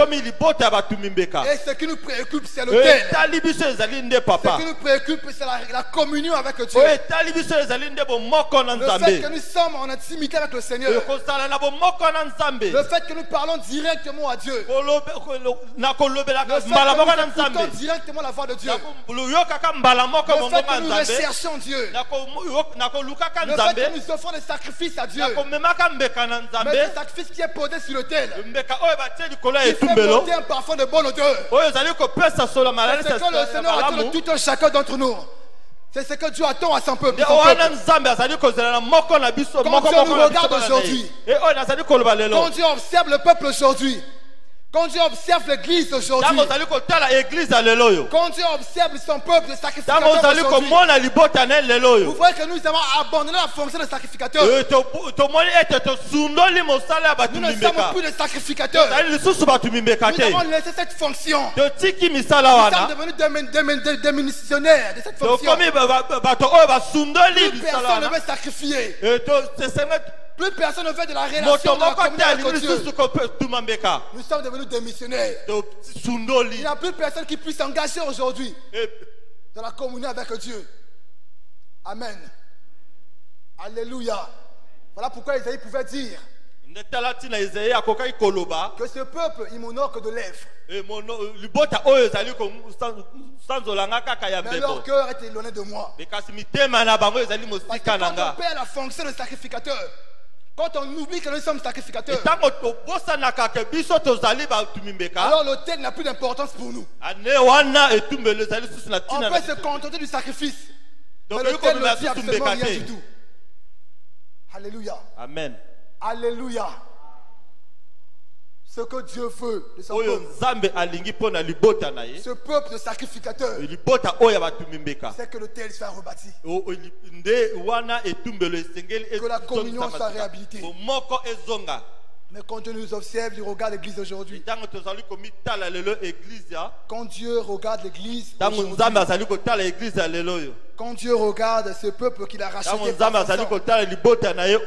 ce qui nous préoccupe, c'est l'autel. Ce qui nous préoccupe, c'est la communion avec Dieu. Le fait que nous sommes en intimité avec le Seigneur. Le fait que nous parlons directement à Dieu. Le fait que nous écoutons directement la voix de Dieu. Le fait que nous recherchons Dieu. Le fait que nous offrons des sacrifices à Dieu. Mais le sacrifice qui est posé sur l'autel, il fait monter un parfum de bonne odeur. C'est ce que le Seigneur attend de tout un chacun d'entre nous. C'est ce que Dieu attend à son peuple. Quand Dieu nous regarde aujourd'hui, quand Dieu observe le peuple aujourd'hui, quand Dieu observe l'église aujourd'hui, quand Dieu observe son peuple de sacrificateurs aujourd'hui, vous voyez que nous avons abandonné la fonction de sacrificateur. Nous ne sommes plus des sacrificateurs. Nous avons laissé cette fonction. Nous sommes devenus démissionnaires de cette fonction. Plus personne ne veut sacrifier. Plus personne ne veut de la relation de la communion avec Dieu. Nous sommes devenus démissionnaires. Il n'y a plus personne qui puisse s'engager aujourd'hui dans la communion avec Dieu. Amen. Alléluia. Voilà pourquoi Isaïe pouvait dire que ce peuple, il m'honore que de lèvres. Mais leur cœur est éloigné de moi. Parce que quand on perd la fonction de sacrificateur, quand on oublie que nous sommes sacrificateurs, alors l'autel n'a plus d'importance pour nous. On peut se contenter du sacrifice, mais l'autel ne dit absolument rien du tout. Alléluia. Amen. Alléluia. Ce que Dieu veut de son peuple, ce peuple de sacrificateurs, c'est que l'autel soit rebâti, que la communion soit réhabilitée. Mais quand Dieu nous observe, il regarde l'église aujourd'hui. Quand Dieu regarde l'église aujourd'hui, quand Dieu regarde ce peuple qu'il a racheté par son sang,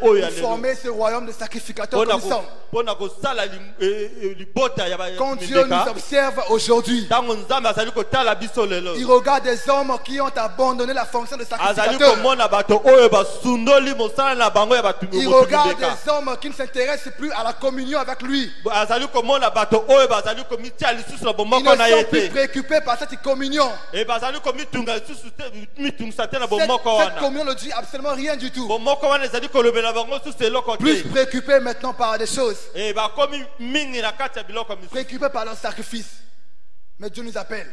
pour former ce royaume de sacrificateurs que nous sommes. Quand Dieu nous observe aujourd'hui, il regarde des hommes qui ont abandonné la fonction de sacrificateur. Il regarde des hommes qui ne s'intéressent plus à la communion avec lui. Ils ne sont plus préoccupés par cette communion. Cette communion ne dit absolument rien du tout. Plus préoccupés maintenant par des choses, préoccupés par leur sacrifice. Mais Dieu nous appelle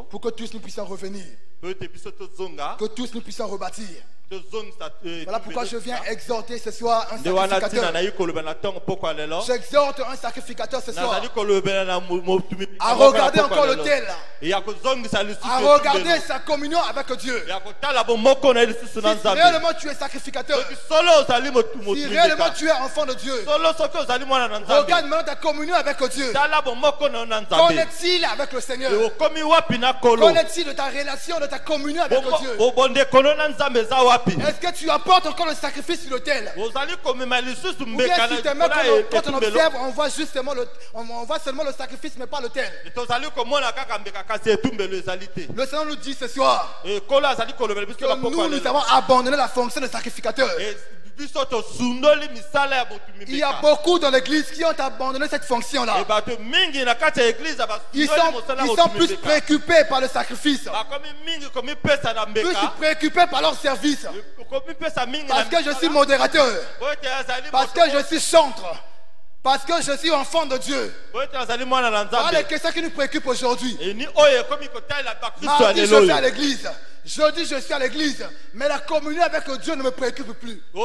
pour que tous nous puissions revenir, que tous nous puissions rebâtir. Voilà pourquoi je viens exhorter ce soir un sacrificateur. J'exhorte un sacrificateur ce soir à regarder encore l'autel, à regarder sa communion avec Dieu. Si réellement tu es sacrificateur, si réellement tu es enfant de Dieu, regarde maintenant ta communion avec Dieu. Qu'en est-il avec le Seigneur? Qu'en est-il de ta relation, de ta communion avec Dieu? Est-ce que tu apportes encore le sacrifice sur l'autel? Ou bien si tu aimes quand on observe, on voit justement on voit seulement le sacrifice mais pas l'autel. Le Seigneur nous dit ce soir que nous avons abandonné la fonction de sacrificateur. Il y a beaucoup dans l'église qui ont abandonné cette fonction-là. Ils sont plus préoccupés par le sacrifice, plus préoccupés par leur service. Parce que je suis modérateur, parce que je suis chantre, parce que je suis enfant de Dieu. Voilà les questions qui nous préoccupent aujourd'hui. Mardi, je suis à l'église. Jeudi, je suis à l'église, mais la communion avec Dieu ne me préoccupe plus. Que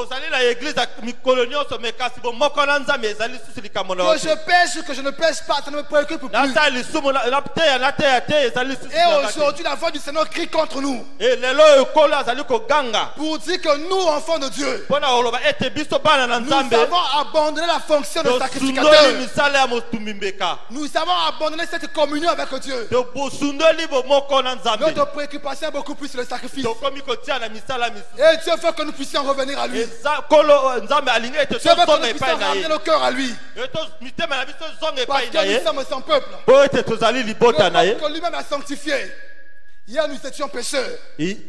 je pêche, que je ne pêche pas, ça ne me préoccupe plus. Et aujourd'hui, la voix du Seigneur crie contre nous pour dire que nous, enfants de Dieu, nous avons abandonné la fonction de sacrificateur. Nous avons abandonné cette communion avec Dieu. Notre préoccupation est beaucoup plus le sacrifice. Et Dieu veut que nous puissions revenir à lui. Dieu veut que nous puissions ramener nos cœurs à lui. Parce que nous sommes son peuple. Le peuple que lui-même a sanctifié. Hier nous étions pécheurs. Nous étions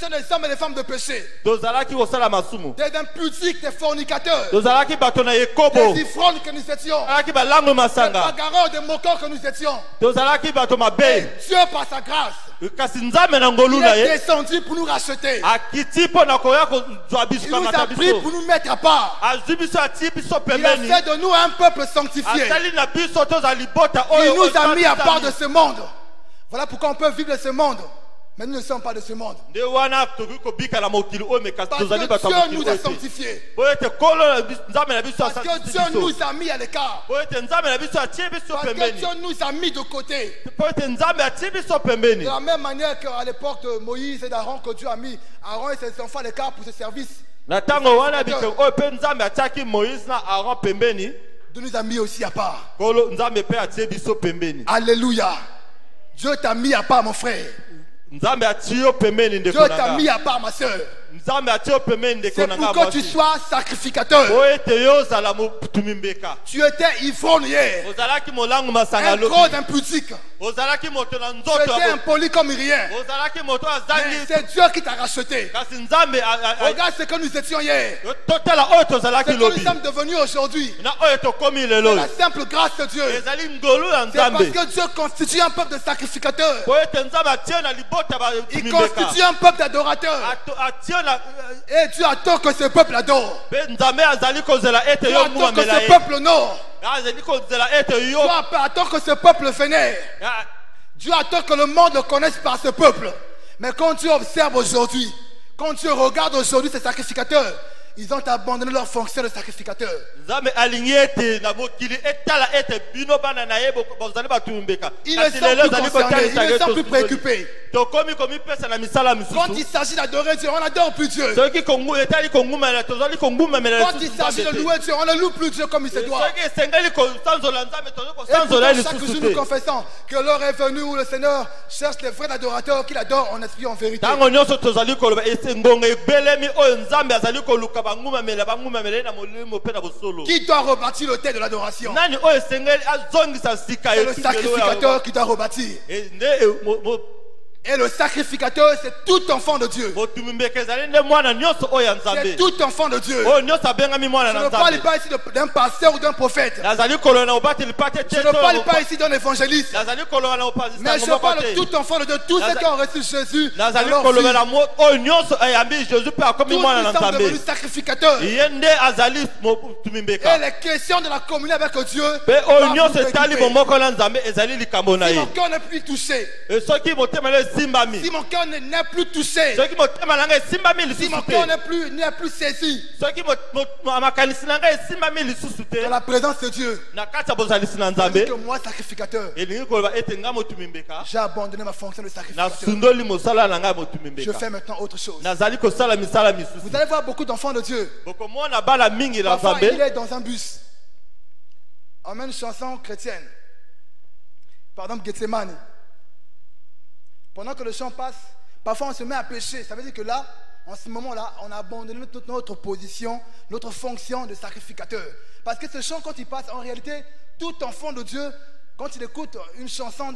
des hommes et des femmes de péché. Des impudiques, des fornicateurs. Des ivrognes que nous étions. Des bagarreurs, des moqueurs que nous étions. Et Dieu par sa grâce, il est descendu pour nous racheter. Il nous a pris pour nous mettre à part. Il a fait de nous un peuple sanctifié. Il nous a mis à part de ce monde. Voilà pourquoi on peut vivre de ce monde. Mais nous ne sommes pas de ce monde. Parce que Dieu nous a sanctifiés. Parce que Dieu nous a mis à l'écart. Parce que Dieu nous a mis de côté. De la même manière qu'à l'époque de Moïse et d'Aaron, que Dieu a mis Aaron et ses enfants à l'écart pour ce service. Dieu nous a mis aussi à part. Alléluia. Dieu t'a mis à part, mon frère. Dieu t'a mis à part, ma soeur. C'est pour que tu sois sacrificateur. Tu étais ivrogne hier, un gros impudique. Tu étais impoli comme rien. Mais c'est Dieu qui t'a racheté. Regarde ce que nous étions hier, ce que nous sommes devenus aujourd'hui. C'est la simple grâce de Dieu. C'est parce que Dieu constitue un peuple de sacrificateurs. Il constitue un peuple d'adorateurs. Et Dieu attend que ce peuple adore. Dieu attend que ce peuple honore. Dieu attend que ce peuple vénère. Dieu attend que le monde le connaisse par ce peuple. Mais quand Dieu observe aujourd'hui, quand Dieu regarde aujourd'hui ces sacrificateurs, ils ont abandonné leur fonction de sacrificateur. Ils ne sont plus concernés, ils ne sont plus préoccupés. Quand il s'agit d'adorer Dieu, on n'adore plus Dieu. Quand il s'agit de louer Dieu, on ne loue plus Dieu comme il se doit. Et chaque jour nous confessons que l'heure est venue où le Seigneur cherche les vrais adorateurs qui l'adorent en esprit et en vérité. Qui doit rebâtir l'autel de l'adoration? C'est le sacrificateur qui doit rebâtir. Et le sacrificateur, c'est tout enfant de Dieu. C'est tout enfant de Dieu. Je ne parle pas ici d'un pasteur ou d'un prophète. Je ne parle pas ici d'un évangéliste. Mais je parle de tout enfant de Dieu. Tous ceux qui ont reçu Jésus. Tous nous sommes devenus sacrificateurs. Et les questions de la communion avec Dieu. Si mon cœur n'est plus touché. Si mon cœur n'est plus touché, si mon cœur n'est plus saisi dans la présence de Dieu, que moi sacrificateur, j'ai abandonné ma fonction de sacrificateur. Je fais maintenant autre chose. Vous allez voir beaucoup d'enfants de Dieu. Parfois il est dans un bus, on met une chanson chrétienne, par exemple Gethsemane. Pendant que le chant passe, parfois on se met à pécher. Ça veut dire que là, en ce moment-là, on a abandonné toute notre position, notre fonction de sacrificateur. Parce que ce chant, quand il passe, en réalité, tout enfant de Dieu, quand il écoute une chanson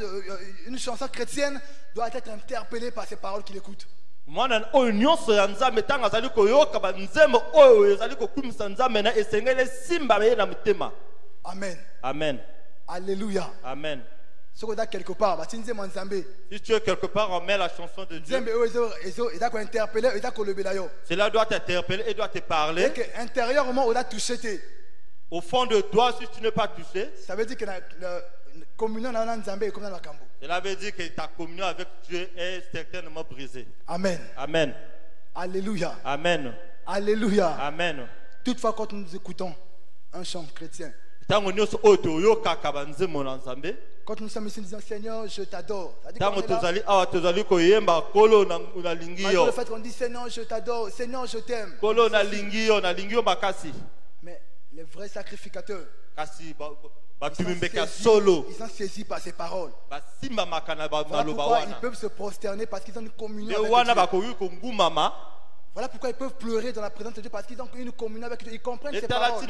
chrétienne, doit être interpellé par ces paroles qu'il écoute. Amen. Amen. Alléluia. Amen. Si tu es quelque part, on met la chanson de Dieu. Cela doit t'interpeller et doit te parler. Au fond de toi, si tu n'es pas touché, ça veut dire que la communion cela veut dire que ta communion avec Dieu est certainement brisée. Amen. Amen. Alléluia. Amen. Alléluia. Amen. Toutefois, quand nous écoutons un chant chrétien, quand nous sommes ici, nous disons Seigneur, je t'adore. Le fait qu'on dit Seigneur, je t'adore, Seigneur, je t'aime. Mais les vrais sacrificateurs, ils sont saisis par ces paroles. Voilà pourquoi ils peuvent se prosterner parce qu'ils ont une communion avec Dieu. Voilà pourquoi ils peuvent pleurer dans la présence de Dieu parce qu'ils ont une communion avec Dieu. Ils comprennent ces paroles.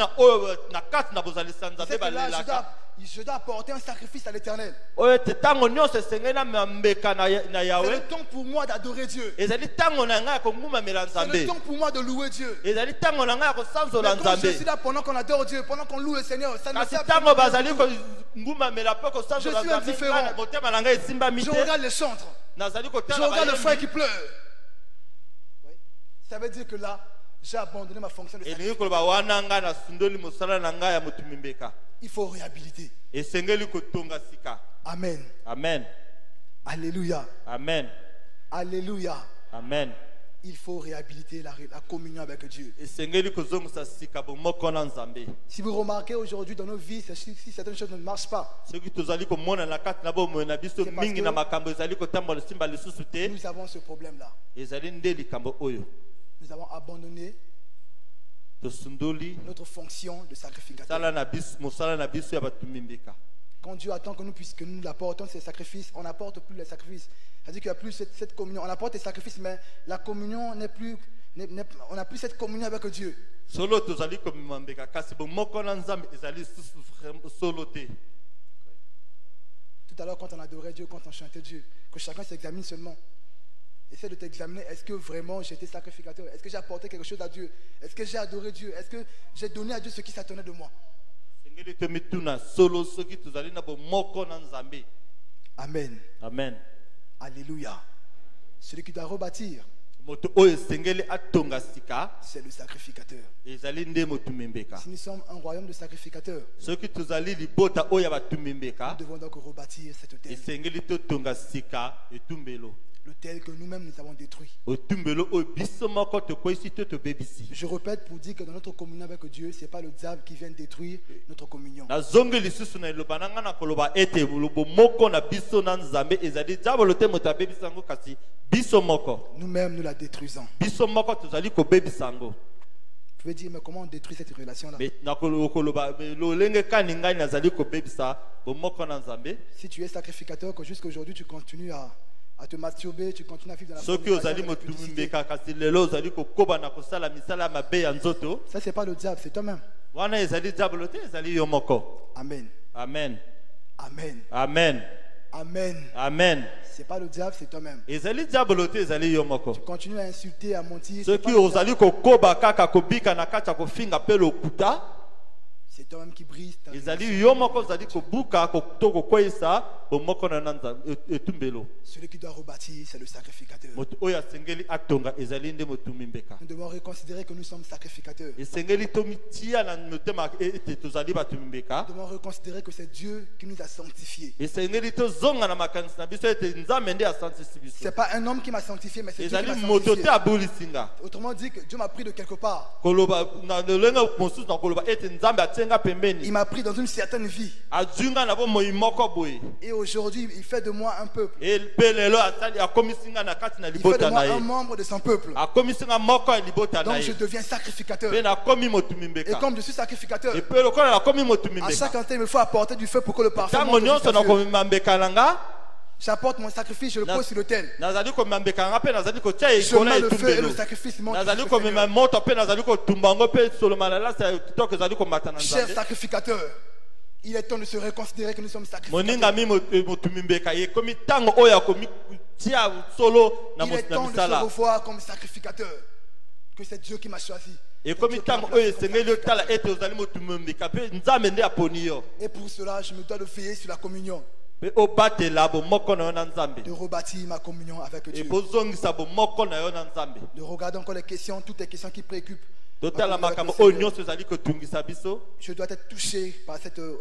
Je dois apporter un sacrifice à l'Éternel. C'est le temps pour moi d'adorer Dieu. C'est le temps pour moi de louer Dieu. Mais quand je suis là pendant qu'on adore Dieu, pendant qu'on loue le Seigneur, ça ne me sert pas. Je suis indifférent. Je regarde les chantres. Je regarde le frère qui pleure. Ça veut dire que là, j'ai abandonné ma fonction de sacrificateur. Il faut réhabiliter. Amen. Amen. Alléluia. Amen. Alléluia. Amen. Il faut réhabiliter la communion avec Dieu. Si vous remarquez aujourd'hui dans nos vies, si certaines choses ne marchent pas, nous avons ce problème-là. Nous avons abandonné notre fonction de sacrificateur. Quand Dieu attend que nous apportons ces sacrifices, on n'apporte plus les sacrifices. C'est-à-dire qu'il n'y a plus cette communion. On apporte les sacrifices, mais la communion n'est plus. On n'a plus cette communion avec Dieu. Tout à l'heure, quand on adorait Dieu, quand on chantait Dieu, que chacun s'examine seulement. Essaie de t'examiner. Est-ce que vraiment j'étais sacrificateur? Est-ce que j'ai apporté quelque chose à Dieu? Est-ce que j'ai adoré Dieu? Est-ce que j'ai donné à Dieu ce qui s'attendait de moi? Amen. Amen. Alléluia. Celui qui doit rebâtir, c'est le sacrificateur. Si nous sommes un royaume de sacrificateurs, nous devons donc rebâtir cette terre. Le tel que nous-mêmes nous avons détruit. Je répète pour dire que dans notre communion avec Dieu, ce n'est pas le diable qui vient détruire notre communion. Nous-mêmes nous la détruisons. Vous pouvez dire, mais comment on détruit cette relation-là? Si tu es sacrificateur, que jusqu'à aujourd'hui tu continues à te masturber, tu continues à vivre dans la publicité. Ça, c'est pas le diable, c'est toi-même. Amen. Amen. Amen. Amen. Amen. C'est pas le diable, c'est toi-même. Ezali diabolo te ezali yo moko. Tu continues à insulter, à mentir. Ceux qui ozali kokoba kaka kobika na kati ya kofinga pe lokuta. C'est toi-même qui brise ta Ezali yo moko ozali kobuka to kokwesa bomoko na nanza etumbelo. Celui qui doit rebâtir, c'est le sacrificateur. Moto oya sengeli atonga ezali nde motumi mbeka. Nous devons reconsidérer que nous sommes sacrificateurs. Esengeli tomitia na motema ete tozali batumi mbeka. Nous devons reconsidérer que c'est Dieu qui nous a sanctifiés. Esengeli tozonga na makanisi na biso ete nzambe nde asantisi biso. C'est pas un homme qui m'a sanctifié, mais c'est Dieu qui Ezali m'a moto sanctifié. te abolisinga. Autrement dit, que Dieu m'a pris de quelque part. Koloba na lenga mosusu na koloba ete nzambe atenga pembeni. Il m'a pris dans une certaine vie. Ajunga na bo moimoko boye. Et aujourd'hui, il fait de moi un peuple. Et pelelo asali akomisinga na kati na Il fait de libota moi na un ye. membre de son peuple. Akomisinga moko ya libota na Donc je ye. deviens sacrificateur. Pe na komi motumi Et mbeka. comme je suis sacrificateur, Et pe lokola na komi motumi à mbeka. chaque instant, il me faut apporter du feu pour que le parfum Tango monte nyonso jusqu'à na Dieu. komema mbeka nanga. J'apporte mon sacrifice, je le pose sur l'autel. Nazali komema mbeka nanga pe nazali kotia Je ekola mets le feu et etumbelo. le sacrifice monte Nazali jusqu'au komema Seigneur. moto pe nazali kotumba ngo pe solomana la sa kitoko ezali komata na Cher nzambe. sacrificateur, il est temps de se reconsidérer que nous sommes Moninga sacrificateurs. mi motumi mbeka ye komi tango oya komi tia solo na Il est temps de se misala. revoir comme sacrificateur. Que c'est Dieu qui m'a choisi. Et comme il tango oyo esengeli otala ete ozali motumi mbeka pe nzambe nde aponi yo. Et pour cela, je me dois de veiller sur la communion, Pe obatela bomoko na yo na nzambe. de rebâtir ma communion avec Et Dieu. bozongisa bomoko na yo na nzambe. De regarder encore les questions, toutes les questions qui préoccupent. ma Totala communion avec le makambo oyo Seigneur. nyonso ezali kotungisa biso. Je dois être touché par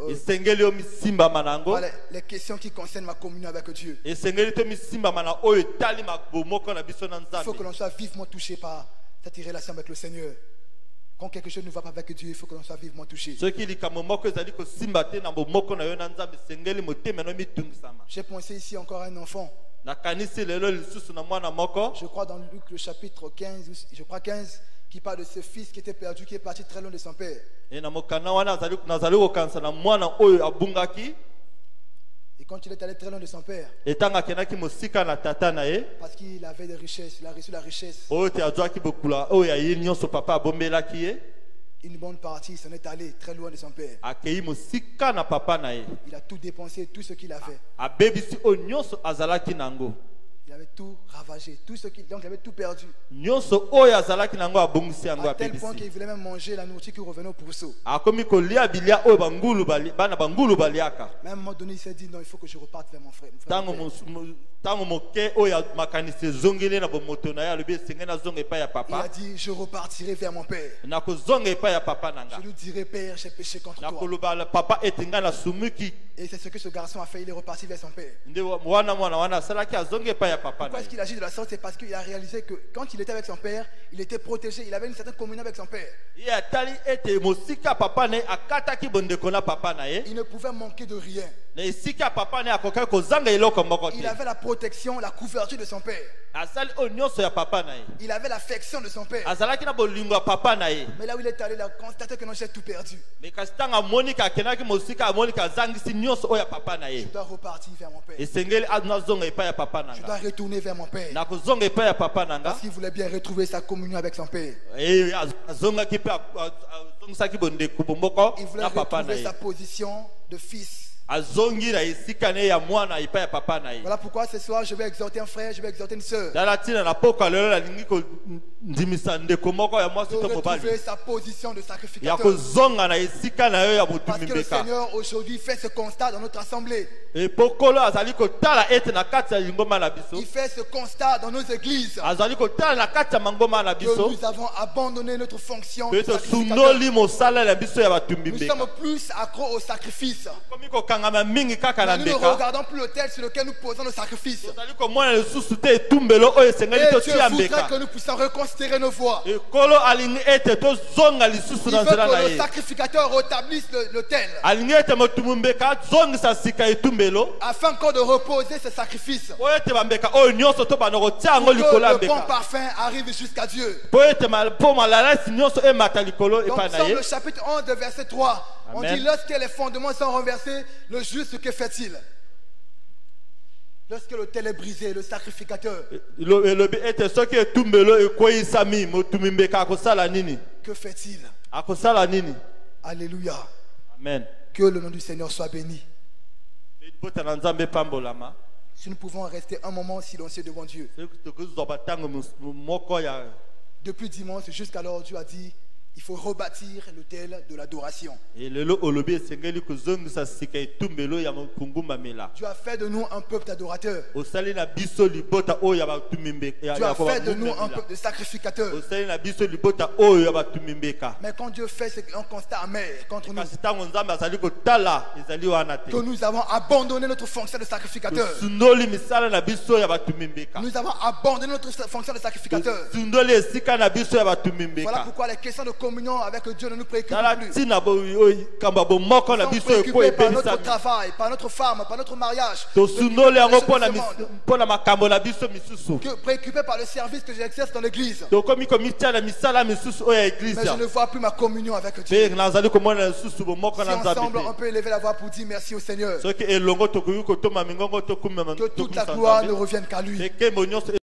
Esengeli yo misimbama nango. par les questions qui concernent ma communion avec Dieu. Esengeli to misimbama na oyo etali bomoko na biso na Il faut que nzambe. l'on soit vivement touché par cette relation avec le Seigneur. Quand quelque chose ne va pas avec Dieu, il faut que l'on soit vivement touché. Soki likambo moko ezali kosimba te na bomoko na yo na nzambe esengeli motema no mitungisama. J'ai pensé ici encore à un enfant. Nakanisi lelo lisusu na mwana moko. Je crois dans Luc le chapitre 15, je crois 15, qui parle de ce fils qui était perdu, qui est parti très loin de son père. E na mokana wana nazali kokanisa na mwana oyo abungaki. Et quand il est allé très loin de son père, Etanga akenaki mosika na tata na ye. parce qu'il avait des richesses, il a reçu la richesse, Oyo te azwaki bokula oyo aye nyonso papa abombelaki ye. une bonne partie, il s'en est allé très loin de son père. Akei mosika na papa na ye. Il a tout dépensé, tout ce qu'il avait. Abebisi oyo nyonso azalaki nango. Il avait tout ravagé, donc il avait tout perdu. Nyonso oyo azalaki nango abongisi yango À tel point abebisi. qu'il voulait même manger la nourriture qui revenait au pourceau. Akomi kolia bilia oyo bana bangulu baliaka. Mais à un moment donné, il s'est dit non, il faut que je reparte vers mon frère. Tango moke oyo makanisi ezongeli na bomoto na ye alobi esengeli nazonga epai ya Il a papa. dit, je repartirai vers mon père. Nakozonga epai ya papa na Je nga. lui dirai, Père, j'ai péché contre toi. Nakoloba papa ete ngai nasumuki. Et c'est ce que ce garçon a fait, il est reparti vers son père. Nde mwana asalaki azonga epai ya papa na Pourquoi ye. est-ce qu'il agit de la sorte? C'est parce qu'il a réalisé que quand il était avec son père, il était protégé, il avait une certaine communion avec son père. Ye atali ete mosika papa na ye akataki bondeko na papa na ye. Il ne pouvait manquer de rien. Na esika papa na ye akokaki kozanga eloko moko Il te. avait la protection, la couverture de son père. Asali oyo nyonso ya papa na ye. Il avait l'affection de son père. Azalaki na bolingo ya papa na ye. Mais là où il est allé, il a constaté que non, j'ai tout perdu. Me kasi ntango amoniki akendaki mosika amoniki azangisi nyonso oyo ya papa na ye. Je dois repartir vers mon père. Esengeli nazonga epai ya papa na Je dois nga. retourner vers mon père. Nakozonga epai ya papa na nga. Parce qu'il voulait bien retrouver sa communion avec son père. Azongaki mpe azongisaki bondeko bomboko Il voulait na papa na retrouver ye. sa position de fils. Azongi na esika ne ya mwana epai ya papa na ye. Voilà pourquoi ce soir, je vais exhorter un frère, je vais exhorter une sœur. Tala ntina na pokwa lelo nalingi kondimisa ndeko moko ya mwasi De to retrouver mobali sa position de ya sacrificateur. kozonga na esika na yo ya Parce motumi que le mbeka. Seigneur aujourd'hui fait ce constat dans notre assemblée. Epokolo azali kotala ete na kati ya lingoma na biso. Il fait ce constat dans nos églises. Azali kotala na kati ya mangoma na Que biso. nous avons abandonné notre fonction de Pe sacrificateur. tosundoli mosala na biso ya batumbi Nous mbeka. sommes plus accros au sacrifice. Komi kokangama mingi kaka na Mais nous ne mbeka. regardons plus l'autel sur lequel nous posons nos sacrifices. Tozali komona lisusu te etumbelo oyo esengeli Et Dieu totia voudrait mbeka. que nous puissions reconsidérer nos voies. Ekolo alingi ete tozonga lisusu Il na veut nzela na que le ye. sacrificateur rétablisse l'autel. Alingi ete motumu mbeka azongisa sika etumbelo. Afin encore de reposer ce sacrifice. Po ete bambeka oyo nyonso to bana kotia yango Que likolo ya le bon mbeka. parfum arrive jusqu'à Dieu. Po ete po malalasi nyonso emata likolo Donc, epai na Psaume ye. le chapitre 11, de verset 3. On Amen. dit, lorsque les fondements sont renversés, le juste, que fait-il? Lorsque l'autel est brisé, le sacrificateur, Elobi ete soki etumbelo ekweyisami motumu mbeka akosala nini? que fait-il? Akosala nini? Alléluia. Amen. Que le nom du Seigneur soit béni. Si nous pouvons rester un moment silencieux devant Dieu. Depuis dimanche jusqu'alors, Dieu a dit, il faut rebâtir l'autel de l'adoration. Dieu a fait de nous un peuple d'adorateurs. Dieu a fait de nous un peuple de sacrificateurs. Mais quand Dieu fait, c'est un constat amer contre nous. Que nous avons abandonné notre fonction de sacrificateur. Nous avons abandonné notre fonction de sacrificateur. Voilà pourquoi les questions de communion avec Dieu ne nous préoccupent plus. Nous sommes préoccupés par notre travail, par notre femme, par notre mariage. Préoccupés par le service que j'exerce dans l'église. Mais je ne vois plus ma communion avec Dieu. Si ensemble on peut élever la voix pour dire merci au Seigneur. Que toute la gloire ne revienne qu'à lui.